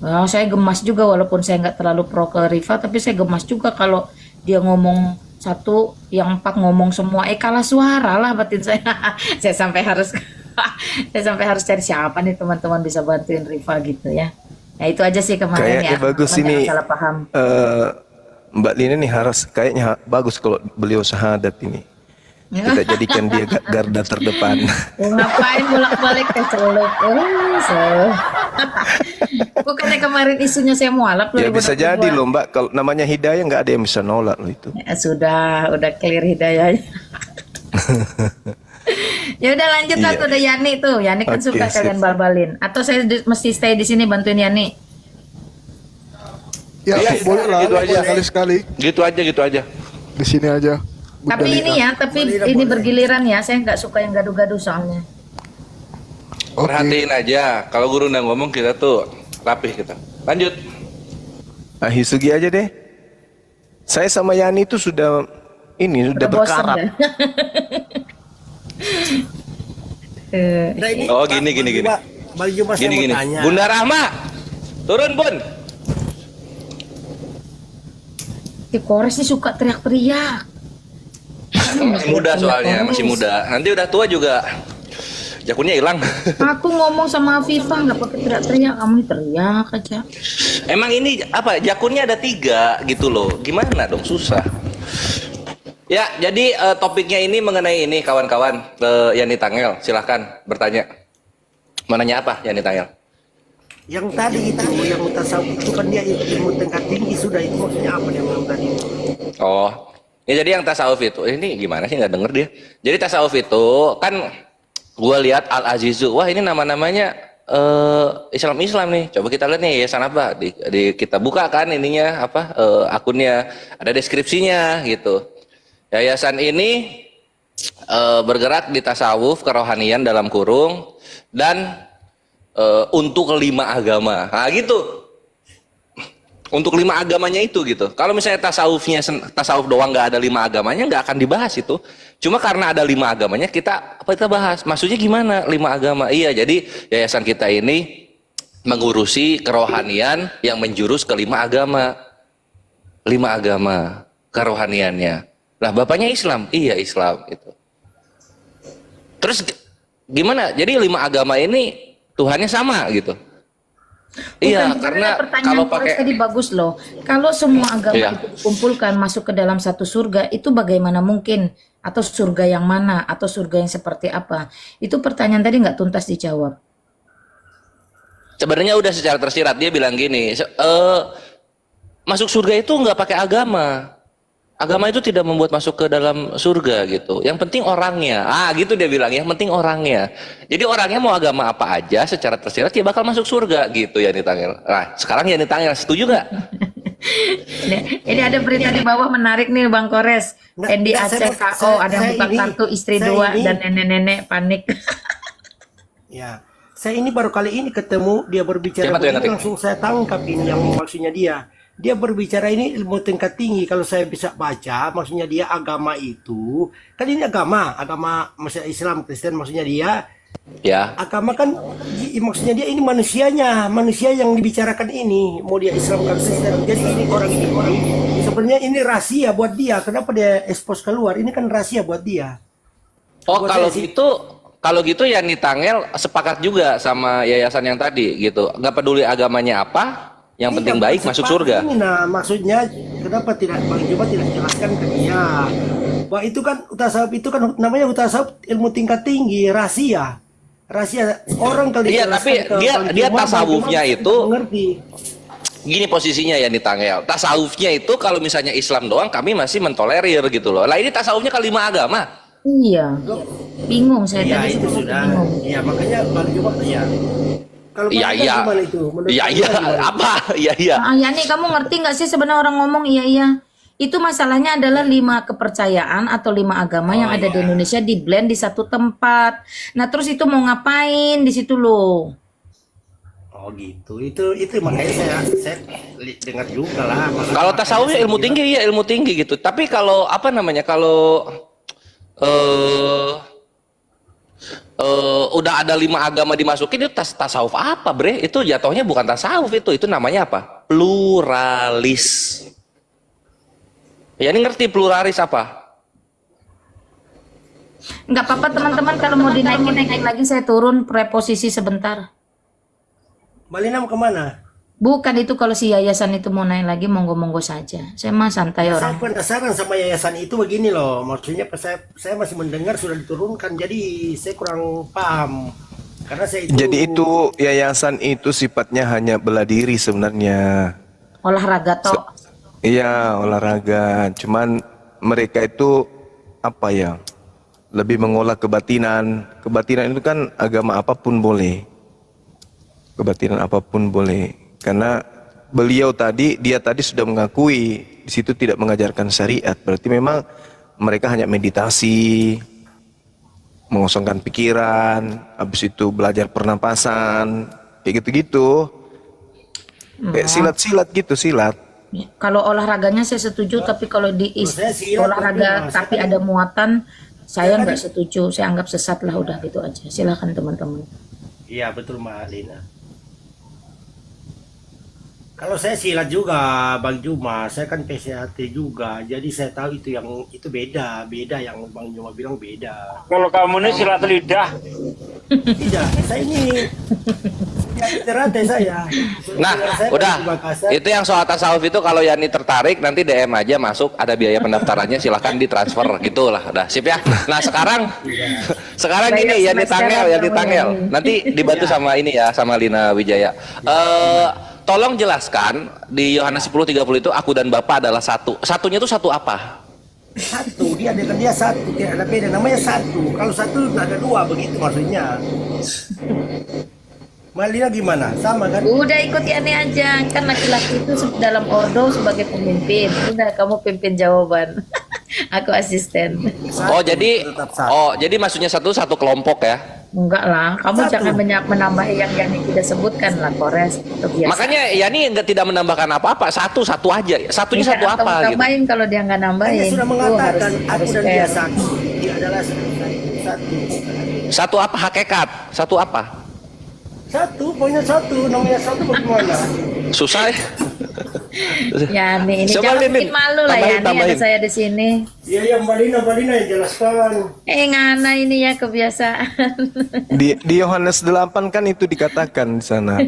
Nah, saya gemas juga walaupun saya nggak terlalu pro ke Rifa, tapi saya gemas juga kalau dia ngomong 1, yang 4 ngomong semua, kalah suara lah batin saya. saya sampai harus cari siapa nih teman-teman bisa bantuin Rifa gitu ya. Nah, itu aja sih kemarin. Kayaknya bagus ini. Salah paham. Mbak Lina nih harus kayaknya bagus kalau beliau syahadat ini. Kita jadikan dia garda terdepan. Ngapain bolak-balik ke celup? Bukannya kemarin isunya saya mualaf. Ya bisa jadi loh Mbak, kalau namanya hidayah nggak ada yang bisa nolak loh itu. Ya, udah clear hidayahnya. Ya udah lanjut lah tuh, ada Yani tuh. Yani kan suka kalian bal-balin. Atau saya mesti stay di sini bantuin Yani? Ya, boleh lah, gitu aja sekali-sekali. Gitu aja. Di sini aja. Tapi ini ya, ini bergiliran ya. Saya nggak suka yang gaduh-gaduh soalnya. Perhatiin aja. Kalau guru udah ngomong kita tuh rapih kita. Lanjut. Hisugi aja deh. Saya sama Yani itu sudah berkarat. Oh gini. Gini. Bunda Rahma, turun Bun. Si Kores sih suka teriak-teriak. Masih muda soalnya, masih muda. Nanti udah tua juga jakunnya hilang. Aku ngomong sama Afifah nggak pakai teriak-teriak, kamu teriak aja. Emang ini apa? Jakunnya ada 3 gitu loh. Gimana dong, susah. Ya, jadi topiknya ini mengenai ini kawan-kawan. Yani Tangel, silahkan bertanya. Mau nanya apa Yani Tangel? Yang tadi itu, yang mutasawuf itu kan dia ilmu tingkat tinggi sudah, itu maksudnya apa dia ngomong tadi? Oh. Ya jadi yang tasawuf itu, ini gimana sih nggak denger dia? Jadi tasawuf itu kan gue lihat Al-Azizu, wah ini nama-namanya Islam nih. Coba kita lihat nih yayasan apa, kita buka kan ininya apa akunnya, ada deskripsinya gitu. Yayasan ini bergerak di tasawuf kerohanian dalam kurung dan untuk 5 agama. Nah gitu. Untuk 5 agamanya itu gitu. Kalau misalnya tasawuf doang nggak ada 5 agamanya, nggak akan dibahas itu. Cuma karena ada 5 agamanya kita bahas. Maksudnya gimana 5 agama? Iya, jadi yayasan kita ini mengurusi kerohanian yang menjurus ke 5 agama. 5 agama kerohaniannya. Lah bapaknya Islam, iya Islam itu. Terus gimana? Jadi 5 agama ini Tuhannya sama gitu. Iya, karena kalau pakai tadi bagus loh. Kalau semua agama itu dikumpulkan masuk ke dalam satu surga, itu bagaimana mungkin? Atau surga yang mana? Atau surga yang seperti apa? Itu pertanyaan tadi nggak tuntas dijawab. Sebenarnya udah secara tersirat dia bilang gini, masuk surga itu nggak pakai agama. Agama itu tidak membuat masuk ke dalam surga gitu. Yang penting orangnya. Gitu dia bilang, yang penting orangnya. Jadi orangnya mau agama apa aja secara tersirat dia bakal masuk surga gitu Yani Tangel. Nah, sekarang Yani Tangel setuju nggak? Ini ada berita di bawah menarik nih Bang Kores. Endi Aceh KO ada yang buka kartu istri dua dan nenek-nenek panik. Ya, saya ini baru kali ini ketemu dia berbicara begini, langsung saya tangkap ini yang maksudnya dia. Dia berbicara ini ilmu tingkat tinggi. Kalau saya bisa baca, maksudnya dia agama itu kan ini agama maksudnya Islam Kristen, maksudnya dia. Ya. Agama kan maksudnya dia ini manusia yang dibicarakan ini, mau dia Islam Kristen. Jadi ini orang sebenarnya ini rahasia buat dia. Kenapa dia expose keluar? Ini kan rahasia buat dia. Oh, kalau gitu Yani Tangel sepakat juga sama yayasan yang tadi gitu. Nggak peduli agamanya apa, yang penting baik masuk surga. Ini, nah, maksudnya kenapa tidak Bang Juba tidak jelaskan ke dia? Bahwa itu kan tasawuf itu kan namanya tasawuf ilmu tingkat tinggi, rahasia orang kalau iya, tapi dia tasawufnya itu mengerti. Gini posisinya Yani Tangel, tasawufnya itu kalau misalnya Islam doang kami masih mentolerir gitu loh. Lah ini tasawufnya ke 5 agama. Iya, bingung saya Ya tadi itu sudah. bingung. Ya makanya Bang Juba ya. Kalau Iya, Bang iya. gimana itu? Menurut Iya, Bang iya, gimana? apa? Iya, iya. Ah, Yani kamu ngerti nggak sih sebenarnya orang ngomong iya. Itu masalahnya adalah 5 kepercayaan atau 5 agama yang ada di Indonesia di blend di satu tempat. Nah terus itu mau ngapain di situ loh? Oh gitu. Itu makanya saya dengar juga lah. Kalau tasawufnya ilmu tinggi ya ilmu tinggi gitu. Tapi kalau apa namanya kalau udah ada 5 agama dimasukin itu tasawuf apa bre? Itu jatuhnya bukan tasawuf itu namanya apa? Pluralis. Ya ini ngerti pluralis apa? Nggak apa-apa teman-teman kalau mau dinaikin lagi saya turun preposisi sebentar. Malina mau kemana? Bukan itu kalau si yayasan itu mau naik lagi monggo-monggo saja. Saya mah santai Saya orang. penasaran sama yayasan itu begini loh. Maksudnya saya masih mendengar sudah diturunkan, jadi saya kurang paham. Karena saya itu. Jadi itu yayasan itu sifatnya hanya bela diri sebenarnya. Olahraga tok. Iya, olahraga. Cuman mereka itu apa ya? Lebih mengolah kebatinan. Kebatinan itu kan agama apapun boleh. Kebatinan apapun boleh. Karena dia tadi sudah mengakui di situ tidak mengajarkan syariat. Berarti memang mereka hanya meditasi, mengosongkan pikiran, habis itu belajar pernapasan, kayak gitu-gitu. Kayak silat-silat gitu, silat. Kalau olahraganya saya setuju, tapi kalau di olahraga tapi ada muatan, saya nggak setuju. Saya anggap sesat lah, udah gitu aja. Silakan teman-teman. Iya betul Mbak Lina. Kalau saya silat juga Bang Juma, saya kan PCHT juga, jadi saya tahu itu beda yang Bang Juma bilang beda. Kalau kamu ini silat lidah. Tidak, saya ini teratai saya. Nah, udah. Itu yang soal tasawuf itu kalau Yani tertarik nanti DM aja masuk, ada biaya pendaftarannya silahkan ditransfer gitulah. Udah sip ya. Nah, sekarang ini Yani Tangel. Nanti dibantu sama ini ya, sama Lina Wijaya. Tolong jelaskan di Yohanes 10:30 itu aku dan Bapa adalah satu. Satunya itu satu apa? Satu, dia satu, tidak ada beda, namanya satu. Kalau satu ada 2 begitu maksudnya. Malina gimana? Sama kan? Udah ikut Yani aja, kan laki-laki itu dalam ordo sebagai pemimpin. Udah kamu pimpin jawaban. Aku asisten. Jadi maksudnya satu kelompok ya? Enggak lah, kamu jangan menambah yang Yani tidak sebutkan lah, Kores. Makanya Yani tidak menambahkan apa-apa, satu aja. Satunya satu apa gitu. Tambahin kalau dia nggak nambahin. Dia sudah mengatakan aku dan dia satu. Dia adalah satu. Satu apa hakikat? Satu apa? Satu, pokoknya satu, namanya satu bagaimana? Susah ya? Ya nih, ini Coba jangan bikin malu lah ya, nih ada saya di sini. Iya, Mbak Lina yang jelaskan. Ngana ini ya kebiasaan. Di Yohanes 8 kan itu dikatakan di sana.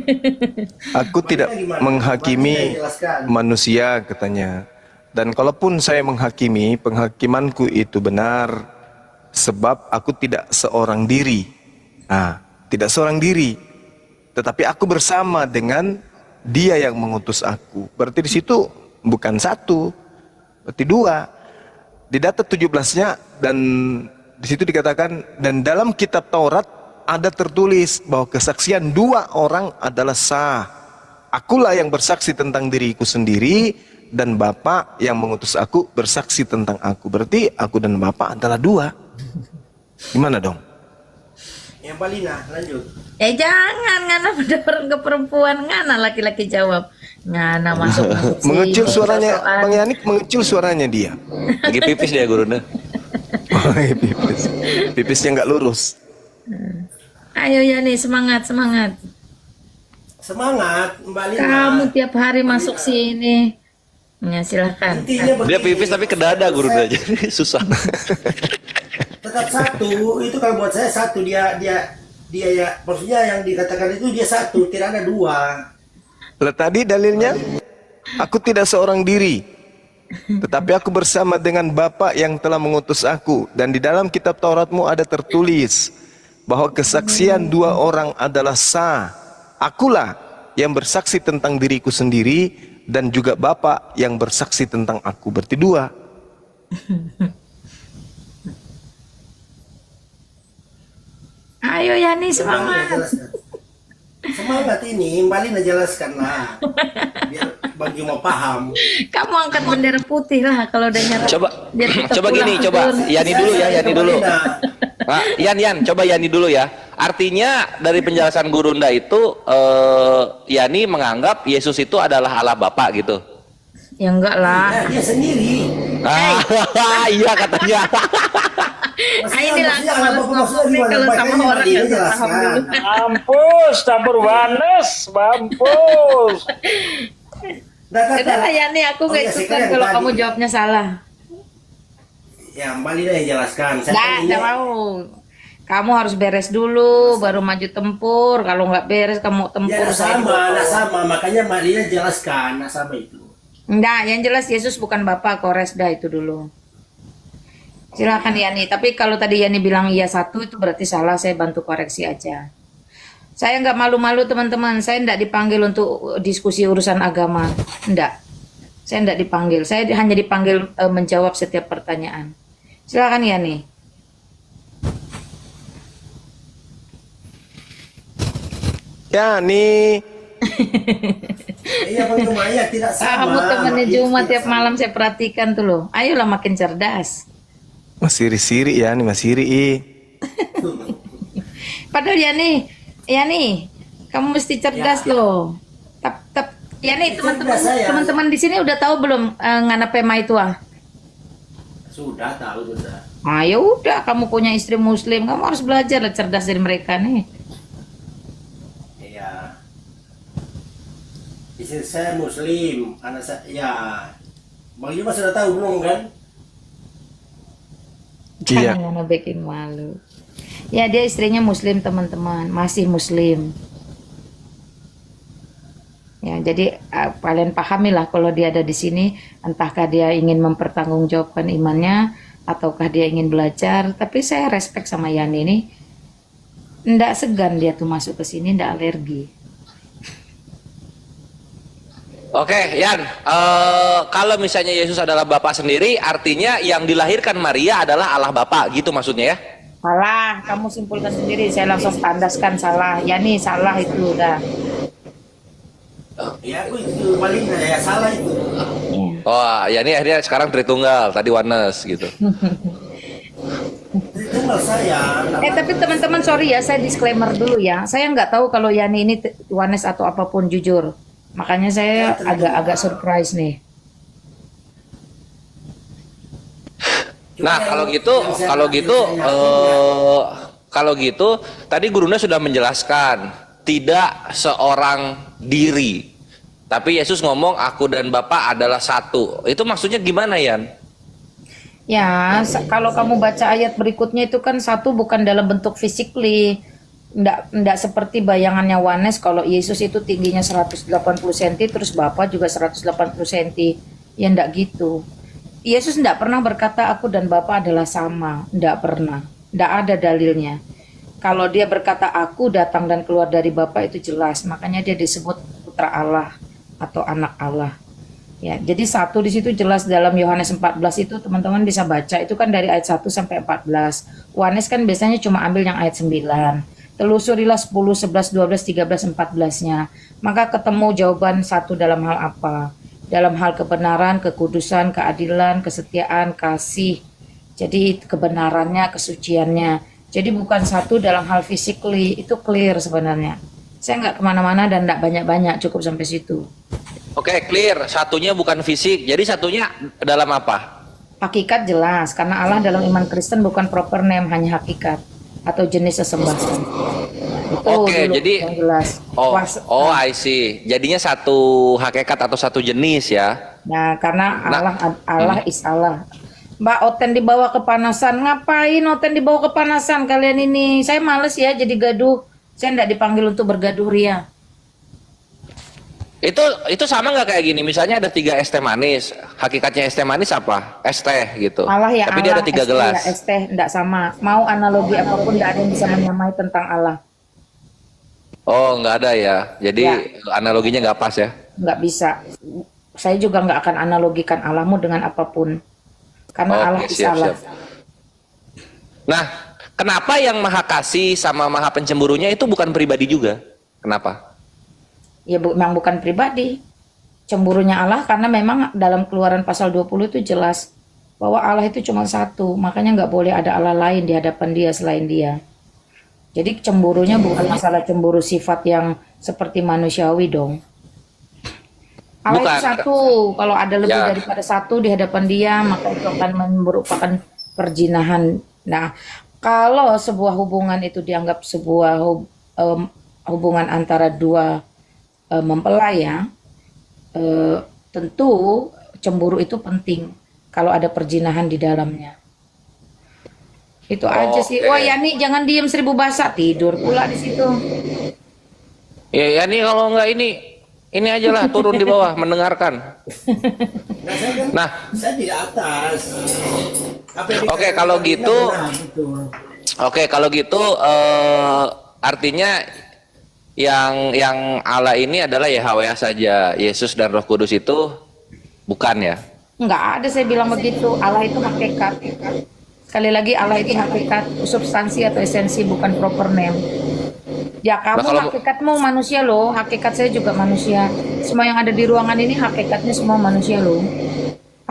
Aku tidak menghakimi manusia katanya. Dan kalaupun saya menghakimi, penghakimanku itu benar sebab aku tidak seorang diri. Nah, tidak seorang diri. Tetapi aku bersama dengan Dia yang mengutus aku. Berarti di situ bukan satu, berarti 2. Di data 17-nya dan di situ dikatakan dan dalam kitab Taurat ada tertulis bahwa kesaksian 2 orang adalah sah. Akulah yang bersaksi tentang diriku sendiri dan Bapa yang mengutus aku bersaksi tentang aku. Berarti aku dan Bapa adalah dua. Gimana dong? Yang Balina, lanjut. Jangan, ngana pada orang ke perempuan, ngana laki-laki jawab. Ngana masuk mengecil suaranya, Bang Yanik mengecil suaranya dia. Lagi pipis dia gurunya. Oh, pipis. Pipisnya nggak lurus. Ayo Yani, semangat, semangat. Semangat, Balina. Kamu tiap hari masuk sini. Ya, silahkan. Dia pipis tapi ke dada gurunya, jadi susah. Tetap satu, itu kalau buat saya satu, dia ya, maksudnya yang dikatakan itu dia satu, tidak ada dua. Lah tadi dalilnya, aku tidak seorang diri, tetapi aku bersama dengan Bapa yang telah mengutus aku. Dan di dalam kitab Tauratmu ada tertulis bahwa kesaksian dua orang adalah sah. Akulah yang bersaksi tentang diriku sendiri dan juga Bapa yang bersaksi tentang aku. Berarti dua. Ayo Yani, semangat. Semangat ini, Mbak Lina jelaskan lah. Biar bagi mau paham. Kamu angkat bendera putih lah kalau udah nyerah. Coba gini, coba Yani dulu ya, Yani dulu. Nah, Yan, coba Yani dulu ya. Artinya dari penjelasan Gurunda itu, Yani menganggap Yesus itu adalah Allah Bapa gitu. Ya enggak lah. Dia sendiri. Iya katanya. Ini langsung kalau sama orang yang paham dulu. Mampus, campur wanes, mampus. Udah lah Yani, aku nggak ikutan kalau kamu jawabnya salah. Ya, Mbak Lina yang jelaskan. Nggak mau. Kamu harus beres dulu, baru maju tempur. Kalau nggak beres, kamu tempur. Ya, sama. Makanya Mbak Lina jelaskan, sama itu. Enggak, yang jelas Yesus bukan Bapa, Koresda itu dulu. Silakan Yani, tapi kalau tadi Yani bilang iya satu itu berarti salah, saya bantu koreksi aja. Saya nggak malu-malu teman-teman, saya nggak dipanggil untuk diskusi urusan agama, enggak. Saya nggak dipanggil, saya hanya dipanggil menjawab setiap pertanyaan. Silakan Yani. Yani. Iya Bang Jumaya tidak sama. Kamu temannya Juma tiap malam saya perhatikan tuh loh. Ayolah makin cerdas. Mas siri-siri ya nih, Mas siri. Padahal Yani, kamu mesti cerdas loh. Yani teman-teman di sini udah tahu belum ngana pema itu ah? Sudah tahu sudah. Ya udah, kamu punya istri Muslim, kamu harus belajar lah cerdas dari mereka nih. Iya. Istri saya Muslim, anak saya ya. Bang Juma sudah tahu belum kan? Iya. Jangan bikin malu. Ya dia istrinya Muslim teman-teman, masih Muslim. Ya jadi kalian pahamilah kalau dia ada di sini, entahkah dia ingin mempertanggungjawabkan imannya ataukah dia ingin belajar. Tapi saya respect sama Yani ini, ndak segan dia tuh masuk ke sini, ndak alergi. Oke, Yan, kalau misalnya Yesus adalah Bapa sendiri, artinya yang dilahirkan Maria adalah Allah Bapa, gitu maksudnya ya? Salah, kamu simpulkan sendiri, saya langsung tandaskan salah. Yani salah itu udah. Ya aku itu paling ya salah itu. Oh, Yani akhirnya sekarang Tritunggal, tadi Oneness gitu. Tritunggal saya. Tapi teman-teman sorry ya, saya disclaimer dulu ya. Saya nggak tahu kalau Yani ini Oneness atau apapun jujur. Makanya saya agak surprise nih. Nah kalau gitu tadi gurunya sudah menjelaskan tidak seorang diri, tapi Yesus ngomong aku dan Bapa adalah satu. Itu maksudnya gimana, Yan? Ya kalau kamu baca ayat berikutnya itu kan satu bukan dalam bentuk physically. Nggak seperti bayangannya Oneness kalau Yesus itu tingginya 180 cm terus Bapa juga 180 cm. Ya nggak gitu. Yesus nggak pernah berkata aku dan Bapa adalah sama. Nggak pernah. Nggak ada dalilnya. Kalau dia berkata aku datang dan keluar dari Bapa itu jelas. Makanya dia disebut putra Allah atau anak Allah. Ya, jadi satu di situ jelas dalam Yohanes 14 itu teman-teman bisa baca. Itu kan dari ayat 1 sampai 14. Oneness kan biasanya cuma ambil yang ayat 9. Telusurilah 10, 11, 12, 13, 14-nya. Maka ketemu jawaban satu dalam hal apa? Dalam hal kebenaran, kekudusan, keadilan, kesetiaan, kasih. Jadi kebenarannya, kesuciannya. Jadi bukan satu dalam hal physically, itu clear sebenarnya. Saya nggak kemana-mana dan nggak banyak-banyak, cukup sampai situ. Oke, clear. Satunya bukan fisik, jadi satunya dalam apa? Hakikat jelas, karena Allah dalam iman Kristen bukan proper name, hanya hakikat atau jenis sesembahan. Oke, jadi yang jelas. I see. Jadinya satu hakikat atau satu jenis ya. Nah, karena Allah is Allah. Mbak Oten dibawa kepanasan. Ngapain Oten dibawa kepanasan kalian ini? Saya males ya jadi gaduh. Saya enggak dipanggil untuk bergaduh ria. Itu sama nggak kayak gini? Misalnya ada 3 es teh manis. Hakikatnya es teh manis apa? Es teh gitu. Allah ya Tapi Allah, dia ada 3 gelas. Ya, es teh enggak sama. Mau analogi apapun enggak ada yang bisa menyamai tentang Allah. Oh, nggak ada ya. Jadi analoginya nggak pas ya? Nggak bisa. Saya juga nggak akan analogikan Allahmu dengan apapun. Karena Allah is Allah. Nah, kenapa yang maha kasih sama maha pencemburunya itu bukan pribadi juga? Kenapa? Ya memang bukan pribadi. Cemburunya Allah karena memang dalam Keluaran pasal 20 itu jelas bahwa Allah itu cuma satu. Makanya nggak boleh ada Allah lain di hadapan dia selain dia. Jadi cemburunya bukan masalah cemburu sifat yang seperti manusiawi dong. Allah itu satu. Kalau ada lebih daripada satu di hadapan dia, maka itu akan merupakan perzinahan. Nah, kalau sebuah hubungan itu dianggap sebuah hubungan antara dua mempelai ya, tentu cemburu itu penting kalau ada perzinahan di dalamnya. Itu aja sih. Wah Yani jangan diem 1000 bahasa, tidur pula di situ. Ya Yani kalau nggak ini aja lah turun di bawah mendengarkan. Nah, saya di atas. Oke, kalau gitu, artinya yang Allah ini adalah Yahweh saja. Yesus dan Roh Kudus itu bukan ya? Enggak ada saya bilang begitu. Allah itu hakikat. Sekali lagi Allah itu hakikat, substansi atau esensi, bukan proper name. Ya kamu hakikatmu manusia loh, hakikat saya juga manusia. Semua yang ada di ruangan ini hakikatnya semua manusia loh.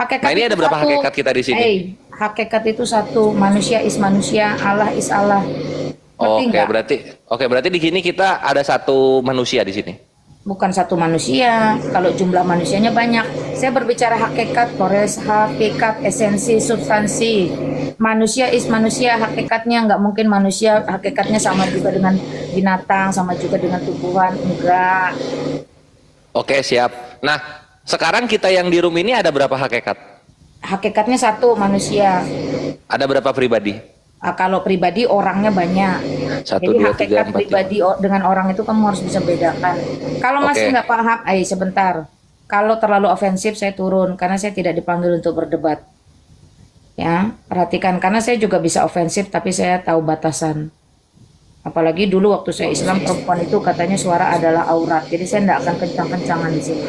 Hakikat ini ada berapa hakikat kita di sini? Hakikat itu satu, manusia is manusia, Allah is Allah. Berarti di sini kita ada satu manusia di sini. Bukan satu manusia, kalau jumlah manusianya banyak. Saya berbicara hakikat, kores, hakikat, esensi, substansi. Manusia is manusia, hakikatnya nggak mungkin manusia hakikatnya sama juga dengan binatang, sama juga dengan tumbuhan, enggak. Oke, siap. Nah, sekarang kita yang di room ini ada berapa hakikat? Hakikatnya satu, manusia. Ada berapa pribadi? Kalau pribadi orangnya banyak. 1, Jadi 2, hakikat 3, 4, pribadi dengan orang itu kamu harus bisa bedakan. Kalau masih nggak paham, sebentar. Kalau terlalu ofensif saya turun karena saya tidak dipanggil untuk berdebat. Ya, perhatikan karena saya juga bisa ofensif tapi saya tahu batasan. Apalagi dulu waktu saya Islam, perempuan itu katanya suara adalah aurat. Jadi saya tidak akan kencang-kencangan di sini.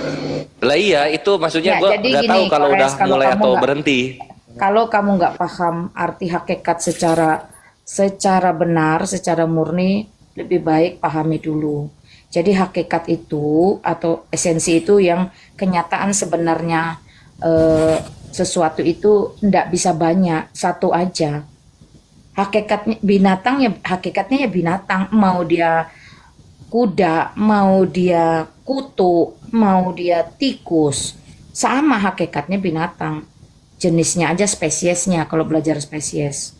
Lah iya, itu maksudnya gue nggak tahu kalau udah mulai atau berhenti. Kalau kamu nggak paham arti hakikat secara benar, secara murni, lebih baik pahami dulu. Jadi hakikat itu atau esensi itu yang kenyataan sebenarnya sesuatu itu tidak bisa banyak, satu aja. Hakikatnya binatang ya hakikatnya ya binatang, mau dia kuda, mau dia kutu, mau dia tikus, sama hakikatnya binatang. Jenisnya aja, spesiesnya kalau belajar spesies.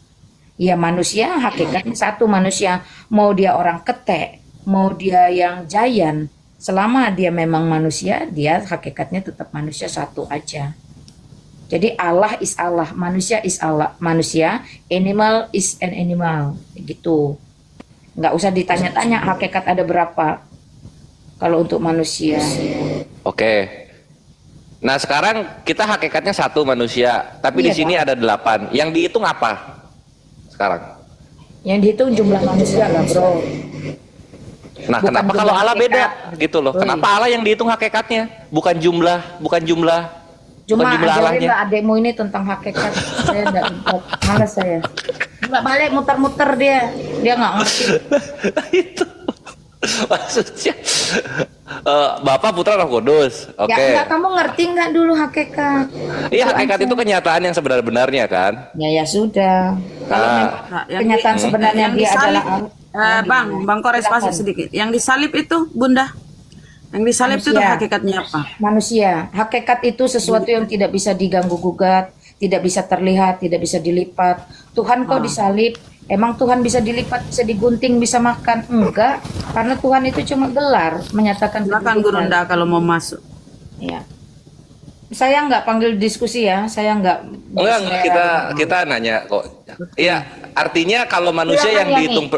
Ya manusia hakikatnya satu, manusia mau dia orang ketek, mau dia yang giant, selama dia memang manusia, dia hakikatnya tetap manusia satu aja. Jadi Allah is Allah, manusia is Allah, manusia, animal is an animal, gitu. Nggak usah ditanya-tanya hakikat ada berapa kalau untuk manusia. Oke. Nah sekarang kita hakikatnya satu manusia, tapi di sini ada 8. Yang dihitung apa sekarang? Yang dihitung jumlah manusia lah bro. Nah kenapa kalau Allah beda gitu loh? Kenapa Allah yang dihitung hakikatnya, bukan jumlah Cuma ajarin lah adekmu ini tentang hakikat. Saya enggak malas saya. Nggak balik muter-muter dia nggak ngerti. Itu maksudnya Bapa, Putra, Roh Kudus. Oke. Ya enggak, kamu ngerti nggak dulu hakikat? Iya, hakikat itu kenyataan yang sebenar-benarnya kan? Ya sudah. Kalau kenyataan sebenarnya dia disalib, adalah Bang korespasi sedikit. Yang disalib itu, Bunda. Yang disalib itu hakikatnya apa? Manusia. Hakikat itu sesuatu yang tidak bisa diganggu-gugat, tidak bisa terlihat, tidak bisa dilipat. Tuhan kau disalib, emang Tuhan bisa dilipat, bisa digunting, bisa makan? Enggak, karena Tuhan itu cuma gelar, menyatakan. Silakan Gurunda kalau mau masuk. Ya. Saya nggak panggil diskusi ya, saya nggak. Enggak, kita nanya kok. Iya, artinya kalau manusia yang dihitung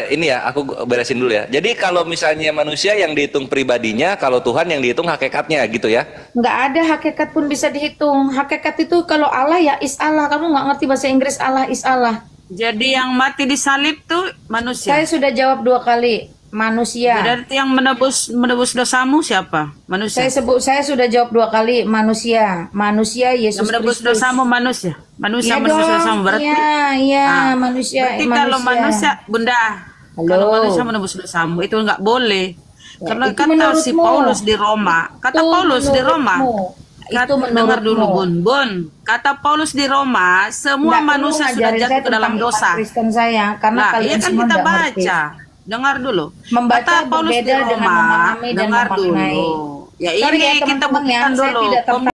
ini ya, aku beresin dulu ya. Jadi kalau misalnya manusia yang dihitung pribadinya, kalau Tuhan yang dihitung hakikatnya gitu ya? Nggak ada hakikat pun bisa dihitung. Hakikat itu kalau Allah ya is Allah. Kamu nggak ngerti bahasa Inggris, Allah is Allah. Jadi yang mati disalib tuh manusia. Saya sudah jawab 2 kali. Manusia. Berarti yang menebus dosamu siapa? Manusia. Saya sudah jawab 2 kali. Manusia Yesus yang menebus Kristus. dosamu manusia. Manusia Ya menebus dong, dosamu berarti. Iya, manusia. Berarti kalau manusia, Bunda, kalau manusia menebus dosamu itu nggak boleh. Ya, Karena itu kata si menurutmu. Paulus di Roma, kata Itu Paulus di Roma. Itu Dengar dulu menurutmu. Bun. Kata Paulus di Roma, semua Nggak manusia perlu sudah ngajarin jatuh saya ke dalam tentang dosa. iman Kristen saya, karena Nah, kalian iya kan semua kita nggak ngerti. baca. Dengar dulu. Membaca Kata Paulus di berbeda dengan Roma, memahami dan dengar memaknai. dulu. Ya Sorry ini ya, kita teman-teman ya, buktikan saya dulu. tidak tertarik